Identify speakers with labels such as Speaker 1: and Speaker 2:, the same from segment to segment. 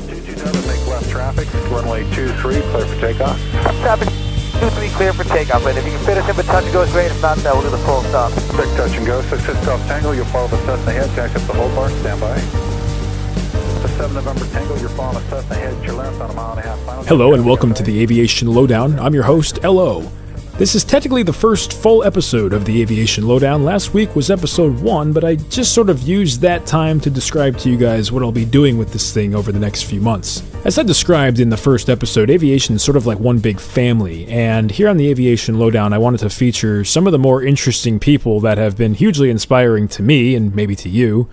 Speaker 1: 227, make left traffic, runway 23, clear for takeoff.
Speaker 2: Traffic 23, clear for takeoff, and if you can fit us in with touch and go, it's great. If not, we'll do the full stop.
Speaker 1: Quick touch and go, 66 South Tango, you'll follow the Cessna ahead, taxi up the whole bar, stand by. The 7 November Tango, you're following the Cessna ahead, to your left on a mile and a half final.
Speaker 3: Hello and welcome to the Aviation Lowdown. I'm your host, L.O. This is technically the first full episode of the Aviation Lowdown. Last week was episode 1, but I just sort of used that time to describe to you guys what I'll be doing with this thing over the next few months. As I described in the first episode, aviation is sort of like one big family, and here on the Aviation Lowdown I wanted to feature some of the more interesting people that have been hugely inspiring to me, and maybe to you.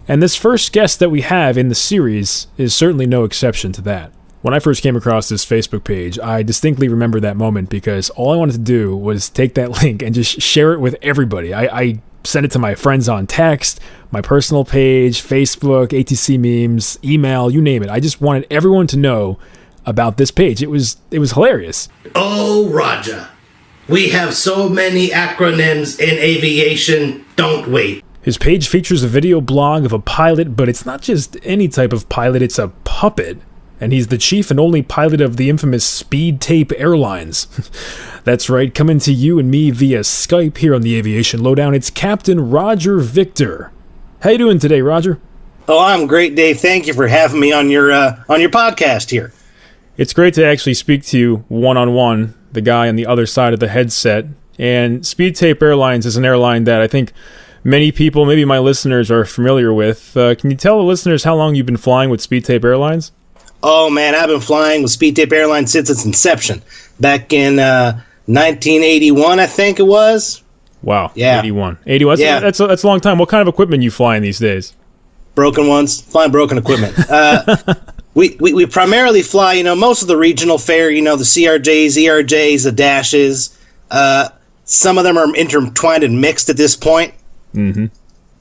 Speaker 3: And this first guest that we have in the series is certainly no exception to that. When I first came across this Facebook page, I distinctly remember that moment because all I wanted to do was take that link and just share it with everybody. I sent it to my friends on text, my personal page, Facebook, ATC memes, email, you name it. I just wanted everyone to know about this page. It was hilarious.
Speaker 4: Oh, Roger. We have so many acronyms in aviation, don't we?
Speaker 3: His page features a video blog of a pilot, but it's not just any type of pilot, it's a puppet. And he's the chief and only pilot of the infamous Speed Tape Airlines. That's right, coming to you and me via Skype here on the Aviation Lowdown, it's Captain Roger Victor. How you doing today, Roger?
Speaker 4: Oh, I'm great, Dave. Thank you for having me on your podcast here.
Speaker 3: It's great to actually speak to you one-on-one, the guy on the other side of the headset. And Speed Tape Airlines is an airline that I think many people, maybe my listeners, are familiar with. Can you tell the listeners how long you've been flying with Speed Tape Airlines?
Speaker 4: Oh, man, I've been flying with Speed Tape Airlines since its inception. Back in 1981, I think it was.
Speaker 3: Wow,
Speaker 4: yeah.
Speaker 3: 81.
Speaker 4: Yeah.
Speaker 3: That's a long time. What kind of equipment you flying these days?
Speaker 4: Broken ones. Flying broken equipment. We primarily fly, most of the regional fare, the CRJs, ERJs, the dashes. Some of them are intertwined and mixed at this point.
Speaker 3: Mm-hmm.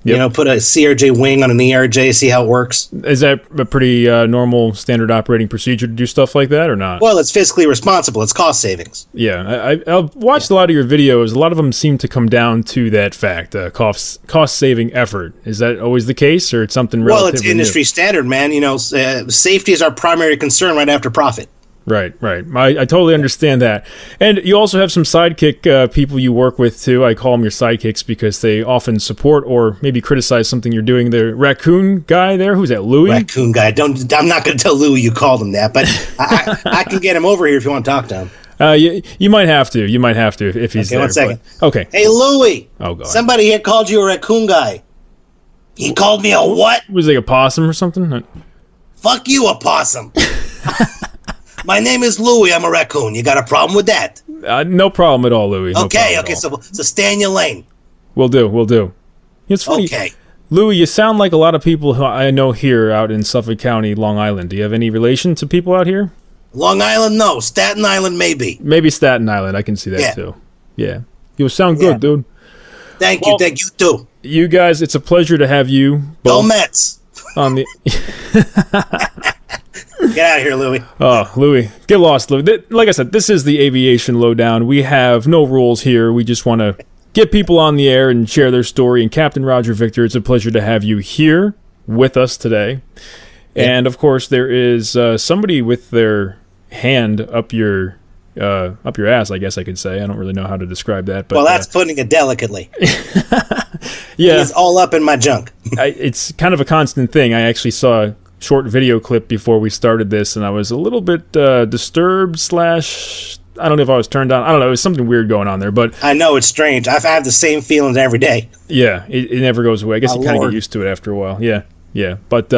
Speaker 3: Yep.
Speaker 4: Put a CRJ wing on an ERJ, see how it works.
Speaker 3: Is that a pretty normal standard operating procedure to do stuff like that or not?
Speaker 4: Well, it's fiscally responsible. It's cost savings.
Speaker 3: Yeah, I've watched a lot of your videos. A lot of them seem to come down to that fact, cost-saving effort. Is that always the case, or it's something relatively
Speaker 4: Well, it's industry standard, man. Safety is our primary concern right after profit.
Speaker 3: Right. I totally understand that. And you also have some sidekick people you work with, too. I call them your sidekicks because they often support or maybe criticize something you're doing. The raccoon guy there, who's that, Louie?
Speaker 4: Raccoon guy. I'm not going to tell Louie you called him that, but I can get him over here if you want to talk to him.
Speaker 3: You might have to. You might have to if he's there.
Speaker 4: Okay, 1 second.
Speaker 3: Okay.
Speaker 4: Hey, Louie.
Speaker 3: Oh, God.
Speaker 4: Somebody here called you a raccoon guy. He called me a what?
Speaker 3: Was it like a possum or something?
Speaker 4: Fuck you, a possum. My name is Louie. I'm a raccoon. You got a problem with that?
Speaker 3: No problem at all, Louie.
Speaker 4: Okay. So stay in your lane.
Speaker 3: We'll do. It's funny.
Speaker 4: Okay.
Speaker 3: Louie, you sound like a lot of people who I know here out in Suffolk County, Long Island. Do you have any relation to people out here?
Speaker 4: Long Island, no. Staten Island, maybe.
Speaker 3: Maybe Staten Island. I can see that, too. Yeah. You sound good, dude.
Speaker 4: Thank you, too.
Speaker 3: You guys, it's a pleasure to have you both.
Speaker 4: Go Mets.
Speaker 3: On the...
Speaker 4: Get out of here, Louie.
Speaker 3: Oh, Louie. Get lost, Louie. Like I said, this is the Aviation Lowdown. We have no rules here. We just want to get people on the air and share their story. And Captain Roger Victor, it's a pleasure to have you here with us today. Yeah. And, of course, there is somebody with their hand up your ass, I guess I could say. I don't really know how to describe that. But,
Speaker 4: well, that's putting it delicately.
Speaker 3: Yeah.
Speaker 4: He's all up in my junk.
Speaker 3: It's kind of a constant thing. I actually saw a short video clip before we started this, and I was a little bit disturbed / I don't know if I was turned on. I don't know. There's something weird going on there. But
Speaker 4: I know, it's strange. I have the same feelings every day.
Speaker 3: Yeah, it never goes away. I guess you kind of get used to it after a while. Yeah. But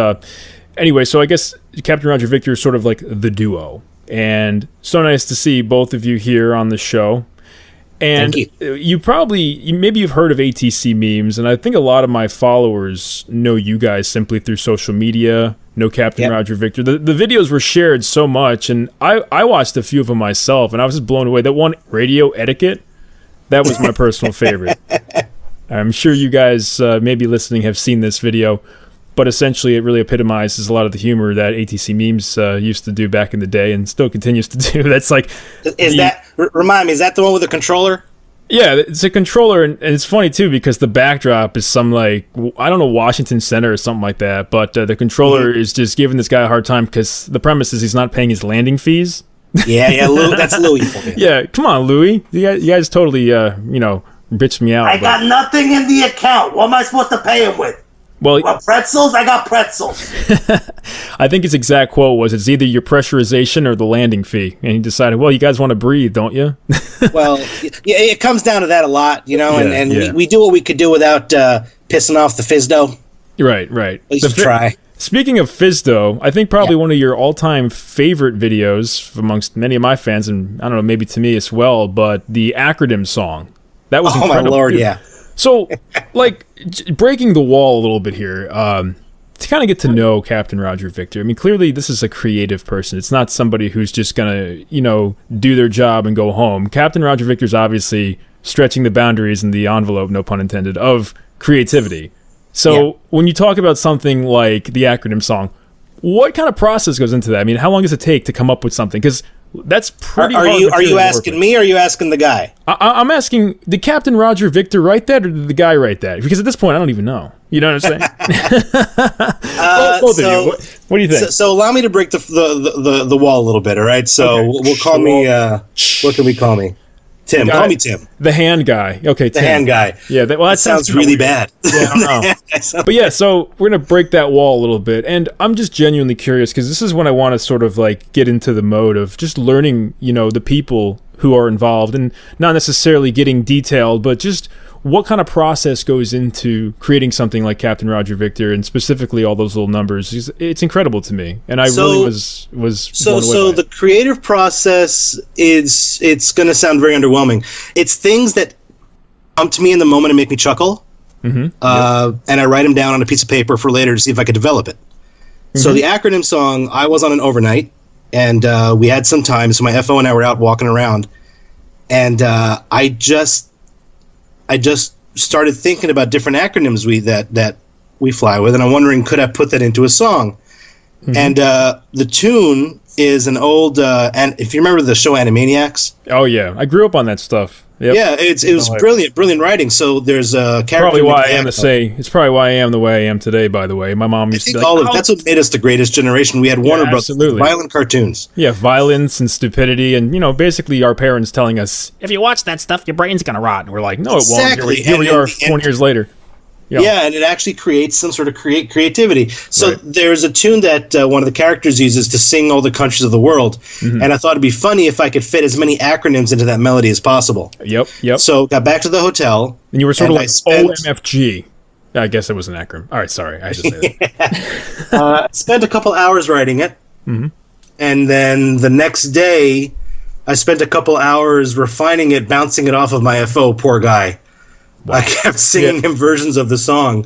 Speaker 3: anyway, so I guess Captain Roger Victor is sort of like the duo. And so nice to see both of you here on the show. And
Speaker 4: thank you.
Speaker 3: Maybe you've heard of ATC memes, and I think a lot of my followers know you guys simply through social media, know Captain Roger Victor. The videos were shared so much, and I watched a few of them myself, and I was just blown away. That one, Radio Etiquette, that was my personal favorite. I'm sure you guys, maybe listening, have seen this video, but essentially it really epitomizes a lot of the humor that ATC memes used to do back in the day and still continues to do. That's like...
Speaker 4: Remind me, is that the one with the controller?
Speaker 3: Yeah, it's a controller, and it's funny too because the backdrop is some I don't know, Washington Center or something like that. But the controller is just giving this guy a hard time because the premise is he's not paying his landing fees.
Speaker 4: Yeah, that's Louis for you.
Speaker 3: Yeah, come on, Louis. You guys totally bitched me out.
Speaker 4: I got nothing in the account. What am I supposed to pay him with?
Speaker 3: Well,
Speaker 4: what, pretzels? I got pretzels.
Speaker 3: I think his exact quote was, "It's either your pressurization or the landing fee." And he decided, well, you guys want to breathe, don't you?
Speaker 4: Well, yeah, it comes down to that a lot, and we do what we could do without pissing off the FISDO.
Speaker 3: Right.
Speaker 4: At least try.
Speaker 3: Speaking of FISDO, I think probably one of your all-time favorite videos amongst many of my fans, and I don't know, maybe to me as well, but the acronym song. That was incredible.
Speaker 4: Oh, my Lord, yeah.
Speaker 3: So, breaking the wall a little bit here, to kind of get to know Captain Roger Victor. I mean, clearly this is a creative person. It's not somebody who's just going to, do their job and go home. Captain Roger Victor's obviously stretching the boundaries and the envelope, no pun intended, of creativity. So when you talk about something like the acronym song, what kind of process goes into that? I mean, how long does it take to come up with something? Because that's pretty hard.
Speaker 4: Are you asking me or are you asking the guy?
Speaker 3: I'm asking, did Captain Roger Victor write that or did the guy write that? Because at this point, I don't even know. You know what I'm saying? Both of you. What do you think?
Speaker 4: So allow me to break the wall a little bit, all right? So we'll call me, what can we call me? Tim. Call me Tim.
Speaker 3: The hand guy. Okay, Tim.
Speaker 4: The hand guy.
Speaker 3: Yeah, that
Speaker 4: sounds really bad.
Speaker 3: Yeah, I don't know. But yeah, so we're going to break that wall a little bit. And I'm just genuinely curious because this is when I want to sort of get into the mode of just learning, the people who are involved and not necessarily getting detailed, but just what kind of process goes into creating something like Captain Roger Victor and specifically all those little numbers. It's incredible to me. And I really was
Speaker 4: So the creative process it's going to sound very underwhelming. It's things that come to me in the moment and make me chuckle. And I write them down on a piece of paper for later to see if I could develop it. So the acronym song, I was on an overnight and we had some time. So my FO and I were out walking around and I just started thinking about different acronyms that we fly with, and I'm wondering, could I put that into a song? And the tune is an old, and if you remember the show Animaniacs.
Speaker 3: Oh yeah, I grew up on that stuff. Yep.
Speaker 4: Yeah, it was brilliant writing. So there's a character.
Speaker 3: Probably why I am it's probably why I am the way I am today. By the way, my mom used to be like,
Speaker 4: that's what made us the greatest generation. We had Warner Brothers, violent cartoons.
Speaker 3: Yeah, violence and stupidity, and basically our parents telling us, if you watch that stuff, your brain's gonna rot. And we're like, no, it won't. Here we are 20 years later.
Speaker 4: Yeah, and it actually creates some sort of creativity. So there's a tune that one of the characters uses to sing all the countries of the world, and I thought it'd be funny if I could fit as many acronyms into that melody as possible.
Speaker 3: Yep.
Speaker 4: So got back to the hotel.
Speaker 3: And you were sort of like OMFG. I guess it was an acronym. All right, sorry. I had to say that.
Speaker 4: Spent a couple hours writing it, and then the next day I spent a couple hours refining it, bouncing it off of my FO, poor guy. Wow. I kept singing him versions of the song,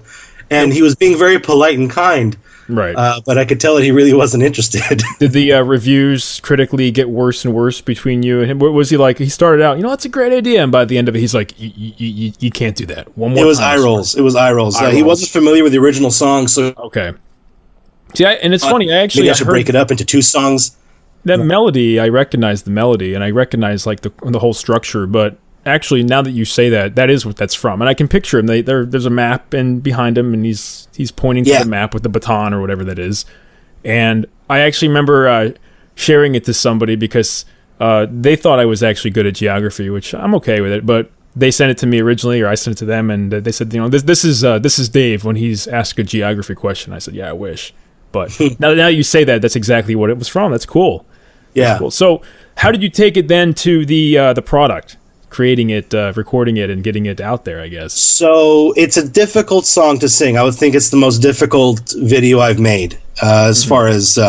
Speaker 4: and he was being very polite and kind.
Speaker 3: Right.
Speaker 4: But I could tell that he really wasn't interested.
Speaker 3: Did the reviews critically get worse and worse between you and him? What was he like? He started out, that's a great idea, and by the end of it, he's like, you can't do that. One more time.
Speaker 4: It was eye rolls. He wasn't familiar with the original song, so...
Speaker 3: Okay. See, and it's funny,
Speaker 4: maybe I should break it up into two songs.
Speaker 3: That melody, I recognize the melody, and I recognize the whole structure, but... Actually, now that you say that, that is what that's from, and I can picture him. There's a map behind him, and he's pointing to the map with the baton or whatever that is. And I actually remember sharing it to somebody because they thought I was actually good at geography, which I'm okay with it. But they sent it to me originally, or I sent it to them, and they said, this is Dave when he's asked a geography question. I said, yeah, I wish. But now you say that, that's exactly what it was from. That's cool.
Speaker 4: Yeah.
Speaker 3: That's cool. So how did you take it then to the product? Creating it, recording it, and getting it out there, I guess.
Speaker 4: So it's a difficult song to sing. I would think it's the most difficult video I've made as far as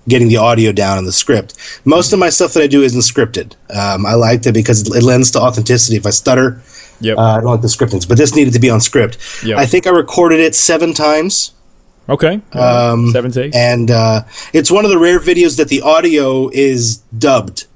Speaker 4: getting the audio down in the script. Most of my stuff that I do isn't scripted. I liked it because it lends to authenticity. If I stutter, I don't like the scriptings. But this needed to be on script. Yep. I think I recorded it 7 times.
Speaker 3: Okay. 7 takes.
Speaker 4: And it's one of the rare videos that the audio is dubbed.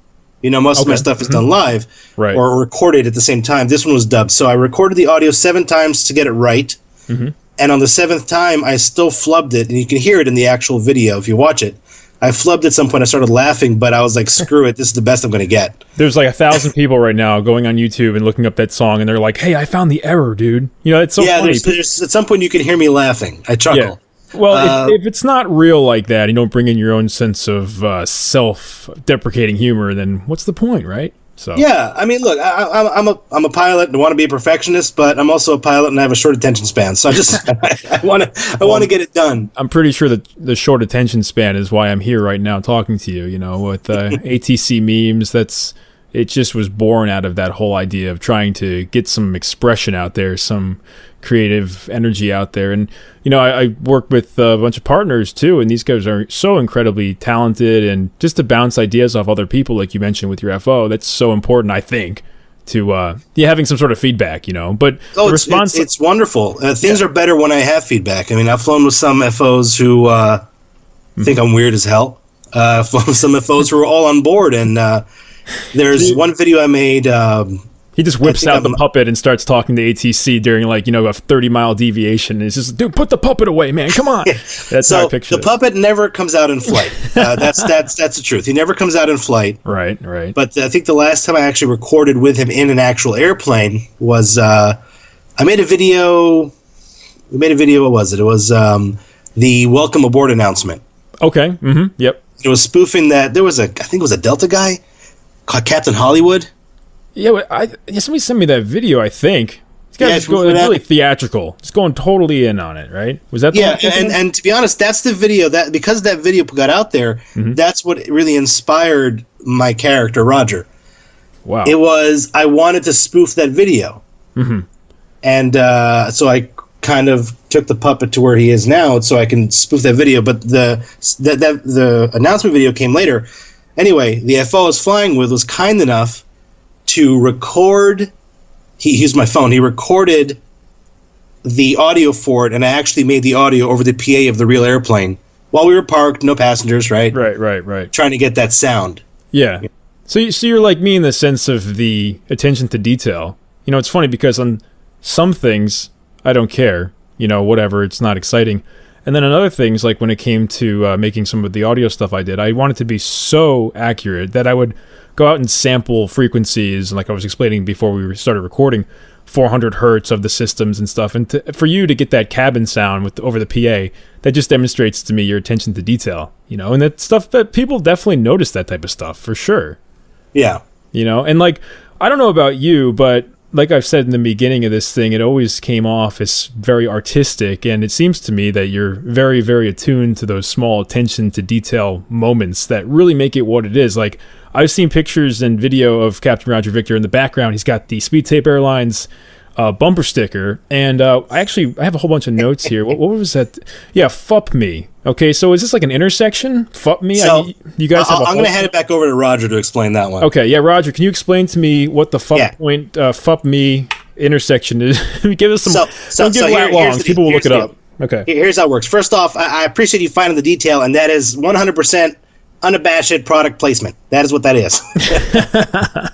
Speaker 4: Most of my stuff is done live or recorded at the same time. This one was dubbed. So I recorded the audio 7 times to get it right. And on the 7th time, I still flubbed it. And you can hear it in the actual video if you watch it. I flubbed at some point. I started laughing, but I was like, screw it. This is the best I'm going to get.
Speaker 3: There's like 1,000 people right now going on YouTube and looking up that song, and they're like, hey, I found the error, dude. You know, it's so funny.
Speaker 4: There's at some point you can hear me laughing. I chuckle.
Speaker 3: Yeah. Well, if it's not real like that, you don't bring in your own sense of self-deprecating humor, then what's the point, right? So
Speaker 4: yeah, I mean, look, I'm a pilot and want to be a perfectionist, but I'm also a pilot and I have a short attention span. So I want to get it done.
Speaker 3: I'm pretty sure that the short attention span is why I'm here right now talking to you. You know, with ATC memes, it just was born out of that whole idea of trying to get some expression out there, some creative energy out there. And you know, I work with a bunch of partners too, and these guys are so incredibly talented, and just to bounce ideas off other people, like you mentioned with your FO, that's so important, I think, to having some sort of feedback, you know. But the response,
Speaker 4: it's wonderful. Things are better when I have feedback. I mean, I've flown with some FOs who think I'm weird as hell. I've flown with some FOs who are all on board, and there's one video I made.
Speaker 3: He just whips out the puppet and starts talking to ATC during, like, you know, a 30-mile deviation. And it's just, dude, put the puppet away, man. Come on. That's how I picture
Speaker 4: the puppet never comes out in flight. That's the truth. He never comes out in flight.
Speaker 3: Right.
Speaker 4: But I think the last time I actually recorded with him in an actual airplane was I made a video. We made a video. What was it? It was the welcome aboard announcement.
Speaker 3: Okay. Mm-hmm. Yep.
Speaker 4: It was spoofing that there was I think it was a Delta guy called Captain Hollywood.
Speaker 3: Yeah, somebody sent me that video, I think. This guy's going really theatrical. Just going totally in on it, right? Was that the one?
Speaker 4: And to be honest, that's the video that, because that video got out there, that's what really inspired my character, Roger.
Speaker 3: Wow.
Speaker 4: It was, I wanted to spoof that video. Mm-hmm. And so I kind of took the puppet to where he is now so I can spoof that video. But the announcement video came later. Anyway, the FO I was flying with was kind enough to record. He used my phone. He recorded the audio for it, and I actually made the audio over the PA of the real airplane while we were parked, no passengers, right?
Speaker 3: Right.
Speaker 4: Trying to get that sound.
Speaker 3: Yeah. So you're like me in the sense of the attention to detail. You know, it's funny because on some things I don't care. You know, whatever, it's not exciting. And then on other things, like when it came to making some of the audio stuff I did, I wanted to be so accurate that I would go out and sample frequencies, like I was explaining before we started recording, 400 hertz of the systems and stuff. And for you to get that cabin sound over the PA, that just demonstrates to me your attention to detail, you know, and that stuff that people definitely notice that type of stuff for sure.
Speaker 4: Yeah.
Speaker 3: You know, and like, I don't know about you, but like I've said in the beginning of this thing, it always came off as very artistic, and it seems to me that you're very, very attuned to those small attention to detail moments that really make it what it is. Like, I've seen pictures and video of Captain Roger Victor in the background. He's got the Speed Tape Airlines bumper sticker, and I have a whole bunch of notes here. What was that? Yeah, FUP me. Okay, so is this like an intersection? FUP me?
Speaker 4: So,
Speaker 3: you guys have
Speaker 4: I'm going to hand it back over to Roger to explain that one.
Speaker 3: Okay, yeah, Roger, can you explain to me what the FUP me intersection is? Give us some. Don't give lat longs. People will look it up. Okay.
Speaker 4: Here's how it works. First off, I appreciate you finding the detail, and that is 100% unabashed product placement. That is what that is.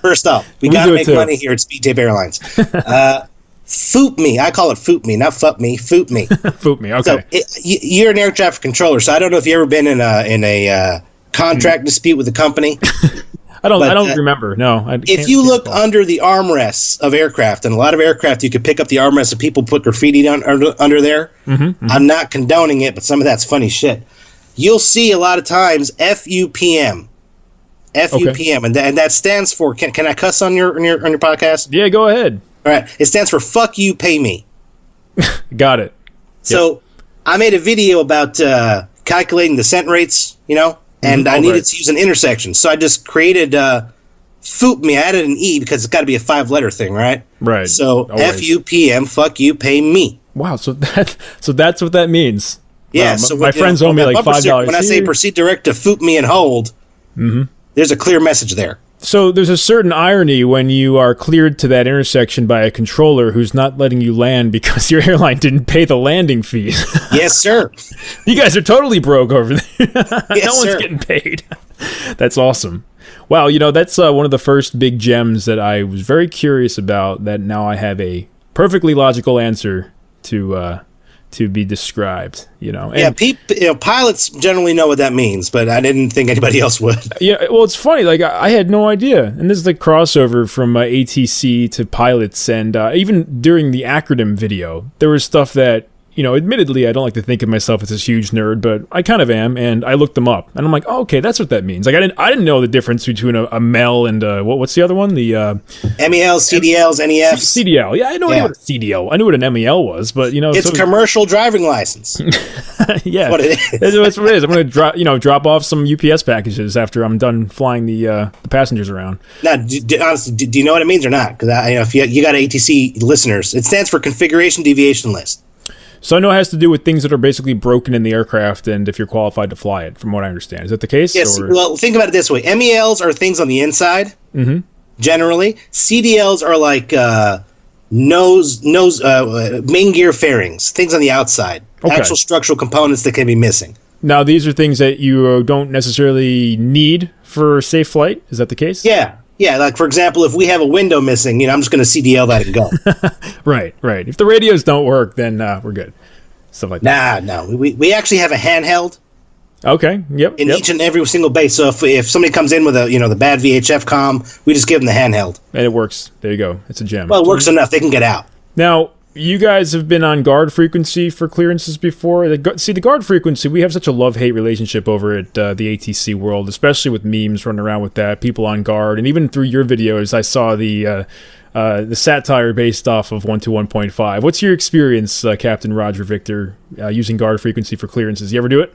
Speaker 4: First off, we got to make money here at Speed Tape Airlines. Foop me. I call it foop me, not fup me. Foop me.
Speaker 3: Foop me. Okay.
Speaker 4: So you're an air traffic controller, so I don't know if you've ever been in a contract dispute with a company.
Speaker 3: I don't remember. No.
Speaker 4: If you look under the armrests of aircraft, and a lot of aircraft, you could pick up the armrests and people put graffiti under there. Mm-hmm. I'm not condoning it, but some of that's funny shit. You'll see a lot of times FUPM. FUPM, and that stands for. Can I cuss on your podcast?
Speaker 3: Yeah, go ahead.
Speaker 4: All right, it stands for "fuck you, pay me."
Speaker 3: Got it.
Speaker 4: So I made a video about calculating the cent rates, you know, and I needed to use an intersection, so I just created "foop me." I added an E because it's got to be a 5-letter thing, right?
Speaker 3: Right.
Speaker 4: So FUPM, fuck you, pay me.
Speaker 3: Wow. So that's what that means.
Speaker 4: Yeah. So
Speaker 3: my friends owe me like $5.
Speaker 4: When I say proceed direct to foop me and hold, there's a clear message there.
Speaker 3: So there's a certain irony when you are cleared to that intersection by a controller who's not letting you land because your airline didn't pay the landing fees.
Speaker 4: Yes, sir.
Speaker 3: You guys are totally broke over there.
Speaker 4: Yes,
Speaker 3: no one's getting paid. That's awesome. Wow, you know, that's one of the first big gems that I was very curious about, that now I have a perfectly logical answer to to be described, And,
Speaker 4: pilots generally know what that means, but I didn't think anybody else would.
Speaker 3: Yeah, well, it's funny. Like, I had no idea. And this is the crossover from ATC to pilots. And even during the acronym video, there was stuff that, admittedly, I don't like to think of myself as this huge nerd, but I kind of am. And I looked them up. And I'm like, oh, okay, that's what that means. Like, I didn't know the difference between a MEL and what's the other one? The
Speaker 4: MELs, CDLs, NEFs.
Speaker 3: CDL. Yeah, I know what a CDL. I knew what an MEL was, but,
Speaker 4: It's a commercial driving license.
Speaker 3: Yeah.
Speaker 4: That's what it is.
Speaker 3: That's what it is. I'm going to drop off some UPS packages after I'm done flying the passengers around.
Speaker 4: Now, honestly, do you know what it means or not? Because if you got ATC listeners, it stands for Configuration Deviation List.
Speaker 3: So I know it has to do with things that are basically broken in the aircraft and if you're qualified to fly it, from what I understand. Is that the case?
Speaker 4: Yes. Well, think about it this way. MELs are things on the inside, generally. CDLs are like main gear fairings, things on the outside. Okay. Actual structural components that can be missing.
Speaker 3: Now, these are things that you don't necessarily need for safe flight. Is that the case?
Speaker 4: Yeah. Yeah, like, for example, if we have a window missing, I'm just going to CDL that and go.
Speaker 3: Right. If the radios don't work, then we're good. Stuff like that.
Speaker 4: No. We actually have a handheld.
Speaker 3: Okay, yep.
Speaker 4: In each and every single base. So if somebody comes in with the bad VHF comm, we just give them the handheld.
Speaker 3: And it works. There you go. It's a gem.
Speaker 4: Well, it works enough. They can get out.
Speaker 3: Now, you guys have been on guard frequency for clearances before. The guard frequency, we have such a love-hate relationship over at the ATC world, especially with memes running around with that, people on guard. And even through your videos, I saw the satire based off of 121.5. What's your experience, Captain Roger Victor, using guard frequency for clearances? You ever do it?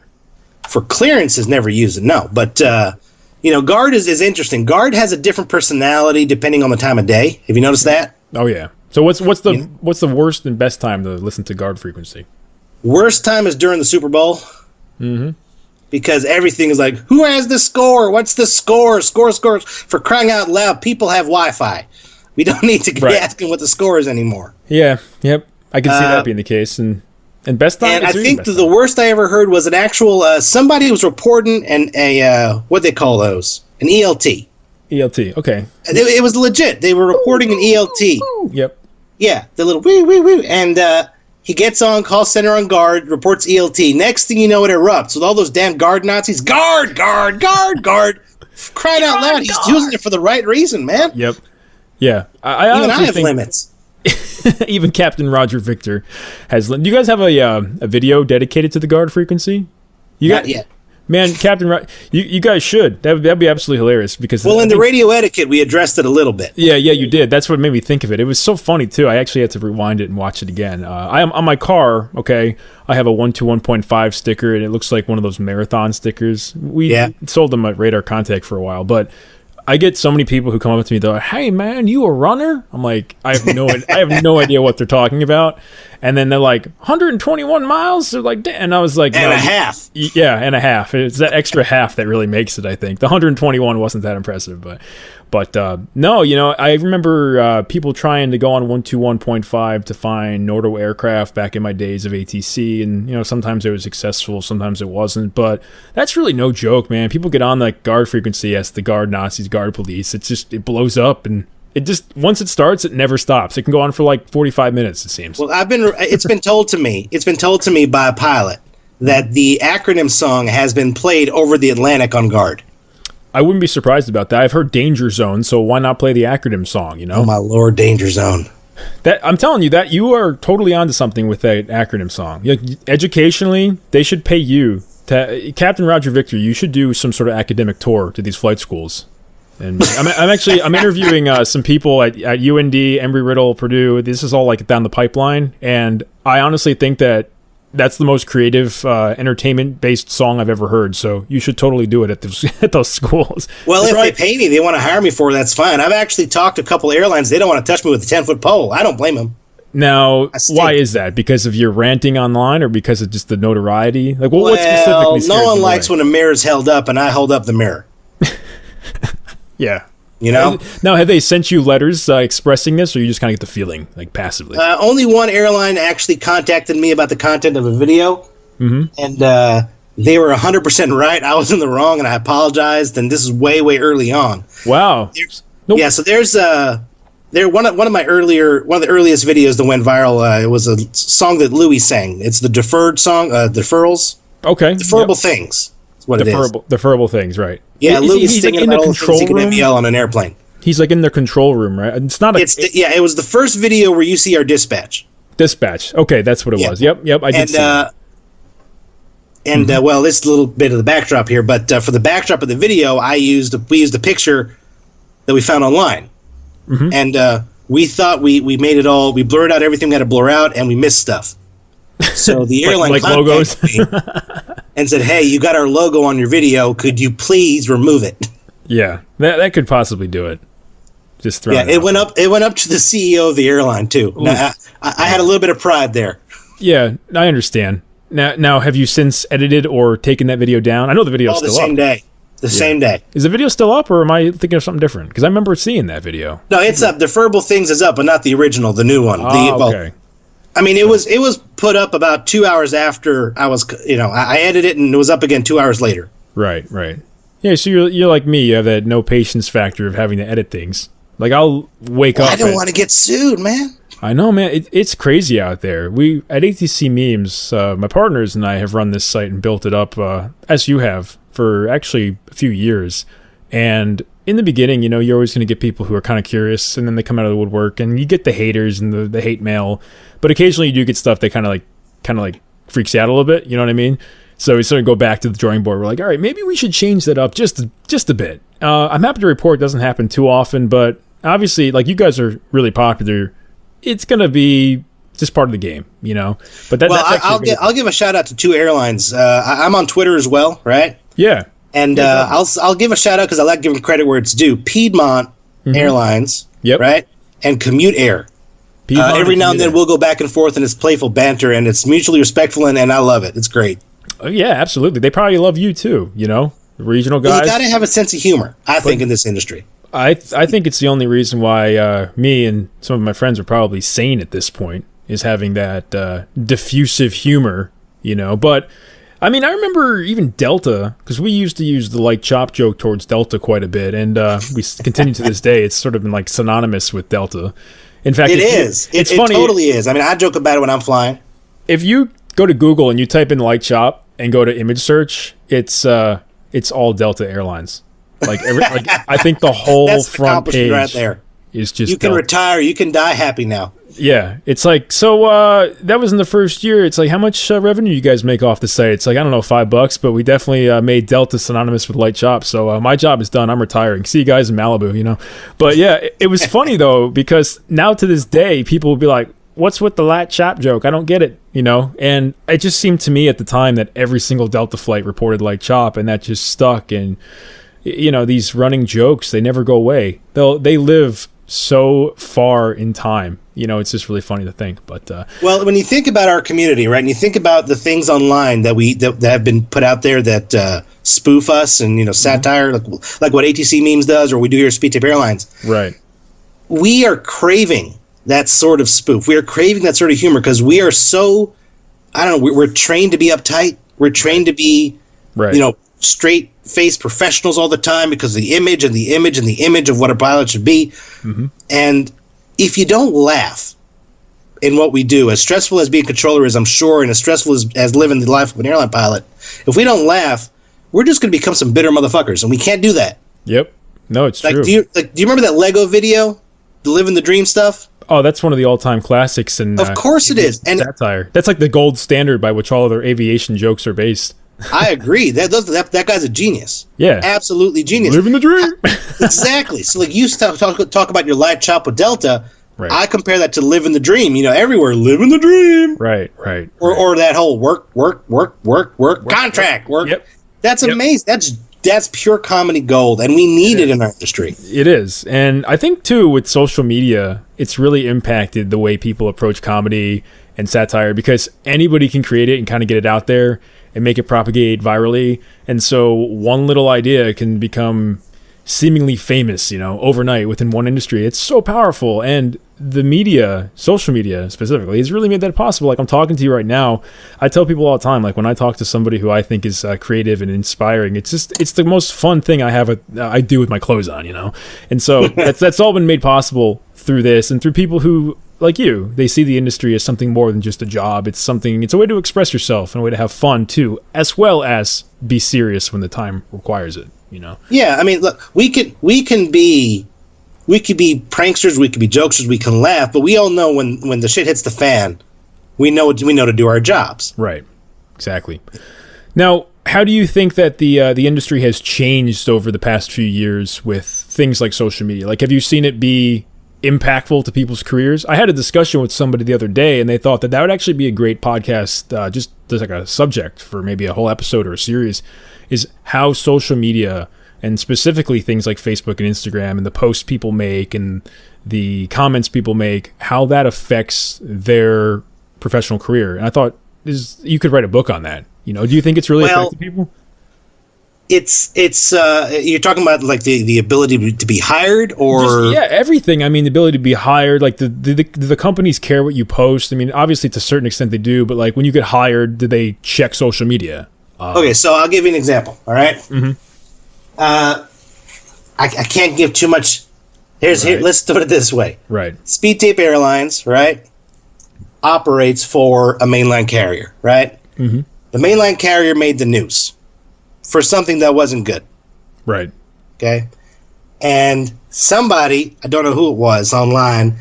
Speaker 4: For clearances, never use it, no. But, guard is interesting. Guard has a different personality depending on the time of day. Have you noticed that?
Speaker 3: Oh, yeah. So what's the worst and best time to listen to guard frequency?
Speaker 4: Worst time is during the Super Bowl. Mm-hmm. Because everything is like, who has the score? What's the score? Scores. For crying out loud, people have Wi-Fi. We don't need to be asking what the score is anymore.
Speaker 3: Yeah, yep. I can see that being the case. And best time?
Speaker 4: And I think the worst I ever heard was an actual, somebody was reporting what they call those? An ELT.
Speaker 3: ELT, okay.
Speaker 4: It was legit. They were reporting an ELT.
Speaker 3: Yep.
Speaker 4: Yeah, the little wee. And he gets on call center on guard, reports ELT. Next thing you know, it erupts with all those damn guard Nazis. Guard! Crying out loud, he's using it for the right reason, man.
Speaker 3: Yep. Yeah.
Speaker 4: I have limits.
Speaker 3: Even Captain Roger Victor has. Do you guys have a video dedicated to the guard frequency?
Speaker 4: Not yet.
Speaker 3: Man, Captain, you guys should. That'd be absolutely hilarious because.
Speaker 4: Well, in the radio etiquette, we addressed it a little bit.
Speaker 3: Yeah, you did. That's what made me think of it. It was so funny too. I actually had to rewind it and watch it again. I am on my car. Okay, I have a 121.5 sticker, and it looks like one of those marathon stickers. We sold them at Radar Contact for a while, but I get so many people who come up to me. They're like, "Hey, man, you a runner?" I'm like, I have no idea what they're talking about. And then they're like, 121 miles? They're like, damn. And I was like,
Speaker 4: and a half.
Speaker 3: Yeah, and a half. It's that extra half that really makes it, I think. The 121 wasn't that impressive. But no, I remember people trying to go on 121.5 to find Nordo aircraft back in my days of ATC. And, sometimes it was successful, sometimes it wasn't. But that's really no joke, man. People get on that guard frequency as the guard Nazis, guard police. It blows up and... once it starts, it never stops. It can go on for like 45 minutes, it seems.
Speaker 4: Well, it's been told to me by a pilot that the acronym song has been played over the Atlantic on guard.
Speaker 3: I wouldn't be surprised about that. I've heard Danger Zone, so why not play the acronym song,
Speaker 4: Oh my Lord, Danger Zone.
Speaker 3: I'm telling you that you are totally onto something with that acronym song. Educationally, they should pay you Captain Roger Victor, you should do some sort of academic tour to these flight schools. And I'm interviewing some people at UND, Embry-Riddle, Purdue. This is all like down the pipeline, and I honestly think that that's the most creative, entertainment-based song I've ever heard. So you should totally do it at those schools.
Speaker 4: Well, if they pay me, they want to hire me for it, that's fine. I've actually talked to a couple airlines. They don't want to touch me with a 10-foot pole. I don't blame them.
Speaker 3: Now, why is that? Because of your ranting online, or because of just the notoriety? Like, what specifically scares
Speaker 4: no one
Speaker 3: you
Speaker 4: likes
Speaker 3: away?
Speaker 4: when a mirror's held up, and I hold up the mirror.
Speaker 3: Yeah.
Speaker 4: Now,
Speaker 3: have they sent you letters expressing this, or you just kind of get the feeling, like, passively?
Speaker 4: Only one airline actually contacted me about the content of a video, and they were 100% right. I was in the wrong, and I apologized, and this is way, way early on.
Speaker 3: Wow.
Speaker 4: Yeah, so there's They're one of the earliest videos that went viral. It was a song that Louis sang. It's the deferred song, deferrals.
Speaker 3: Okay.
Speaker 4: Deferrable things. That's what it is.
Speaker 3: Deferrable things, right?
Speaker 4: Yeah, Louis
Speaker 3: he's
Speaker 4: singing
Speaker 3: like in
Speaker 4: about
Speaker 3: the
Speaker 4: all the things
Speaker 3: control
Speaker 4: you can
Speaker 3: room.
Speaker 4: yell on an airplane.
Speaker 3: He's like in the control room, right? It's not a
Speaker 4: It was the first video where you see our dispatch.
Speaker 3: dispatch. Okay, that's what it was. Yep, I did see that.
Speaker 4: Well, this is a little bit of the backdrop here, but for the backdrop of the video, we used a picture that we found online, and we thought we made it all. We blurred out everything we had to blur out, and we missed stuff. So the airline
Speaker 3: like logos
Speaker 4: me and said, "Hey, you got our logo on your video. Could you please remove it?"
Speaker 3: Yeah, that could possibly do it. Just throw.
Speaker 4: Yeah, it went up. It went up to the CEO of the airline too. Now, I had a little bit of pride there.
Speaker 3: Yeah, I understand. Now, have you since edited or taken that video down? I know the video is still up.
Speaker 4: The same day.
Speaker 3: Is the video still up, or am I thinking of something different? Because I remember seeing that video.
Speaker 4: No, it's up. Deferrable Things is up, but not the original, the new one.
Speaker 3: Okay.
Speaker 4: I mean, it was put up about 2 hours after I edited it, and it was up again 2 hours later.
Speaker 3: Right. Yeah, so you're like me. You have that no patience factor of having to edit things. Like I'll wake up.
Speaker 4: I don't want to get sued, man.
Speaker 3: I know, man. It's crazy out there. We at ATC Memes, my partners and I have run this site and built it up, as you have, for actually a few years. And in the beginning, you're always going to get people who are kind of curious, and then they come out of the woodwork, and you get the haters and the hate mail. But occasionally, you do get stuff that kind of like freaks you out a little bit. You know what I mean? So we sort of go back to the drawing board. We're like, all right, maybe we should change that up just a bit. I'm happy to report it doesn't happen too often, but obviously, like, you guys are really popular. It's going to be just part of the game, But
Speaker 4: I'll give a shout out to two airlines. I'm on Twitter as well, right?
Speaker 3: Yeah.
Speaker 4: And I'll give a shout out because I like giving credit where it's due. Piedmont Airlines,
Speaker 3: yep,
Speaker 4: right, and Commute Air. Every now and then we'll go back and forth, and it's playful banter, and it's mutually respectful, and I love it. It's great.
Speaker 3: Yeah, absolutely. They probably love you too. The regional guys.
Speaker 4: Well, you got to have a sense of humor, I think, in this industry.
Speaker 3: I think it's the only reason why me and some of my friends are probably sane at this point is having that diffusive humor, But I mean, I remember even Delta, because we used to use the light chop joke towards Delta quite a bit, and we continue to this day. It's sort of been like synonymous with Delta. In fact,
Speaker 4: it's funny. It totally is. I mean, I joke about it when I'm flying.
Speaker 3: If you go to Google and you type in light chop and go to image search, it's all Delta Airlines. I think the whole front page
Speaker 4: right there
Speaker 3: is just.
Speaker 4: You can
Speaker 3: Delta.
Speaker 4: retire. You can die happy now.
Speaker 3: Yeah, it's like, so that was in the first year. It's like, how much revenue you guys make off the site? It's like, I don't know, $5, but we definitely made Delta synonymous with light chop. So my job is done. I'm retiring. See you guys in Malibu, But yeah, it was funny though, because now to this day, people will be like, what's with the light chop joke? I don't get it, And it just seemed to me at the time that every single Delta flight reported light chop, and that just stuck. And these running jokes, they never go away. They live so far in time. It's just really funny to think. But
Speaker 4: well, when you think about our community, right, and you think about the things online that have been put out there that spoof us and satire, like what ATC Memes does, or we do here at Speed Tape Airlines,
Speaker 3: right?
Speaker 4: We are craving that sort of spoof. We are craving that sort of humor because we are so, I don't know, we're trained to be uptight. We're trained to be, straight face professionals all the time because of the image and the image and the image of what a pilot should be. And if you don't laugh in what we do, as stressful as being a controller is, I'm sure, and as stressful as living the life of an airline pilot, if we don't laugh, we're just going to become some bitter motherfuckers, and we can't do that.
Speaker 3: Yep. No, it's true.
Speaker 4: Do you remember that Lego video, the Living the Dream stuff?
Speaker 3: Oh, that's one of the all-time classics. And
Speaker 4: of course it is. And
Speaker 3: satire. That's like the gold standard by which all of their aviation jokes are based.
Speaker 4: I agree. That guy's a genius.
Speaker 3: Yeah.
Speaker 4: Absolutely genius.
Speaker 3: Living the dream.
Speaker 4: Exactly. So like you talk about your light chop with Delta.
Speaker 3: Right.
Speaker 4: I compare that to living the dream. Everywhere, living the dream.
Speaker 3: Right.
Speaker 4: Or that whole work, contract, work.
Speaker 3: Yep.
Speaker 4: That's amazing. That's pure comedy gold, and we need it in our industry.
Speaker 3: It is. And I think, too, with social media, it's really impacted the way people approach comedy and satire because anybody can create it and kind of get it out there and make it propagate virally. And so one little idea can become seemingly famous, overnight within one industry. It's so powerful. And the media, social media specifically, has really made that possible. Like I'm talking to you right now. I tell people all the time, like when I talk to somebody who I think is creative and inspiring, it's the most fun thing I do with my clothes on, And so that's all been made possible through this and through people who, like you, they see the industry as something more than just a job. It's a way to express yourself and a way to have fun too, as well as be serious when the time requires it, you know?
Speaker 4: Yeah, I mean, look, we could be pranksters, we could be jokesters, we can laugh, but we all know when the shit hits the fan, we know to do our jobs.
Speaker 3: Right. Exactly. Now, how do you think that the industry has changed over the past few years with things like social media? Like, have you seen it be impactful to people's careers? I had a discussion with somebody the other day, and they thought that would actually be a great podcast, just like a subject for maybe a whole episode or a series, is how social media, and specifically things like Facebook and Instagram and the posts people make and the comments people make, how that affects their professional career. And I thought you could write a book on that. You know, do you think it's really affecting people?
Speaker 4: It's you're talking about like the ability to be hired, or
Speaker 3: everything. I mean, the ability to be hired. Like the companies care what you post. I mean, obviously to a certain extent they do, but like when you get hired, do they check social media?
Speaker 4: Okay, so I'll give you an example. All right. Mm-hmm. I can't give too much. Here, let's put it this way.
Speaker 3: Right.
Speaker 4: Speed Tape Airlines, right, operates for a mainline carrier, right? Mm-hmm. The mainline carrier made the news for something that wasn't good.
Speaker 3: Right.
Speaker 4: Okay. And somebody, I don't know who it was, online,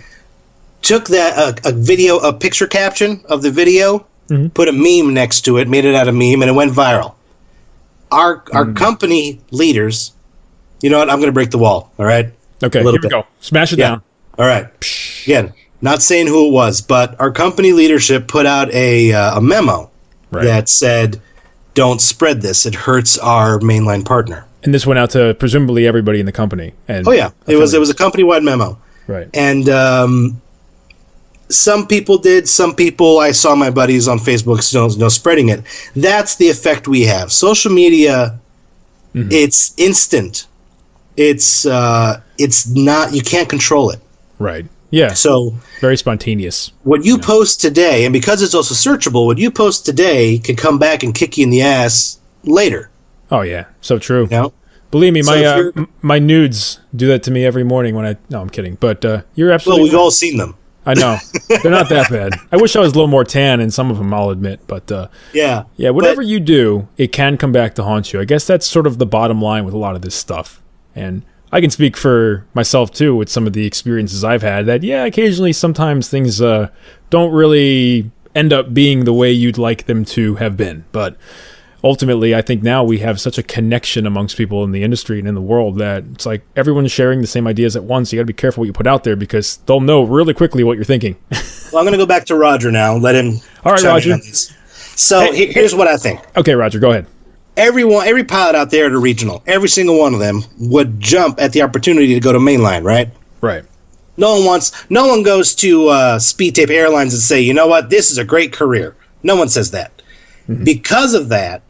Speaker 4: took that a picture caption of the video, mm-hmm. put a meme next to it, made it out of meme, and it went viral. Our company leaders, you know what? I'm going to break the wall. All right.
Speaker 3: Okay. Here we go. Smash it down.
Speaker 4: All right. Again, not saying who it was, but our company leadership put out a memo that said, "Don't spread this. It hurts our mainline partner."
Speaker 3: And this went out to presumably everybody in the company. And
Speaker 4: it was a company-wide memo.
Speaker 3: Right.
Speaker 4: And some people did. Some people, I saw my buddies on Facebook still spreading it. That's the effect we have. Social media, mm-hmm. It's instant. It's not. You can't control it.
Speaker 3: Right. Yeah.
Speaker 4: So
Speaker 3: very spontaneous.
Speaker 4: What you post today, and because it's also searchable, what you post today can come back and kick you in the ass later.
Speaker 3: Oh yeah, so true.
Speaker 4: You know?
Speaker 3: Believe me, my nudes do that to me every morning when I. No, I'm kidding. But you're absolutely.
Speaker 4: Well, we've all seen them.
Speaker 3: I know they're not that bad. I wish I was a little more tan in some of them, I'll admit. But yeah. Whatever you do, it can come back to haunt you. I guess that's sort of the bottom line with a lot of this stuff. And I can speak for myself too with some of the experiences I've had. That occasionally, sometimes things don't really end up being the way you'd like them to have been. But ultimately, I think now we have such a connection amongst people in the industry and in the world that it's like everyone's sharing the same ideas at once. You got to be careful what you put out there because they'll know really quickly what you're thinking.
Speaker 4: Well, I'm going to go back to Roger now. Let him.
Speaker 3: All right, Roger.
Speaker 4: So here's what I think.
Speaker 3: Okay, Roger, go ahead.
Speaker 4: Every pilot out there at a regional, every single one of them would jump at the opportunity to go to mainline, right?
Speaker 3: Right.
Speaker 4: No one goes to Speed Tape Airlines and say, you know what, this is a great career. No one says that. Mm-hmm. Because of that,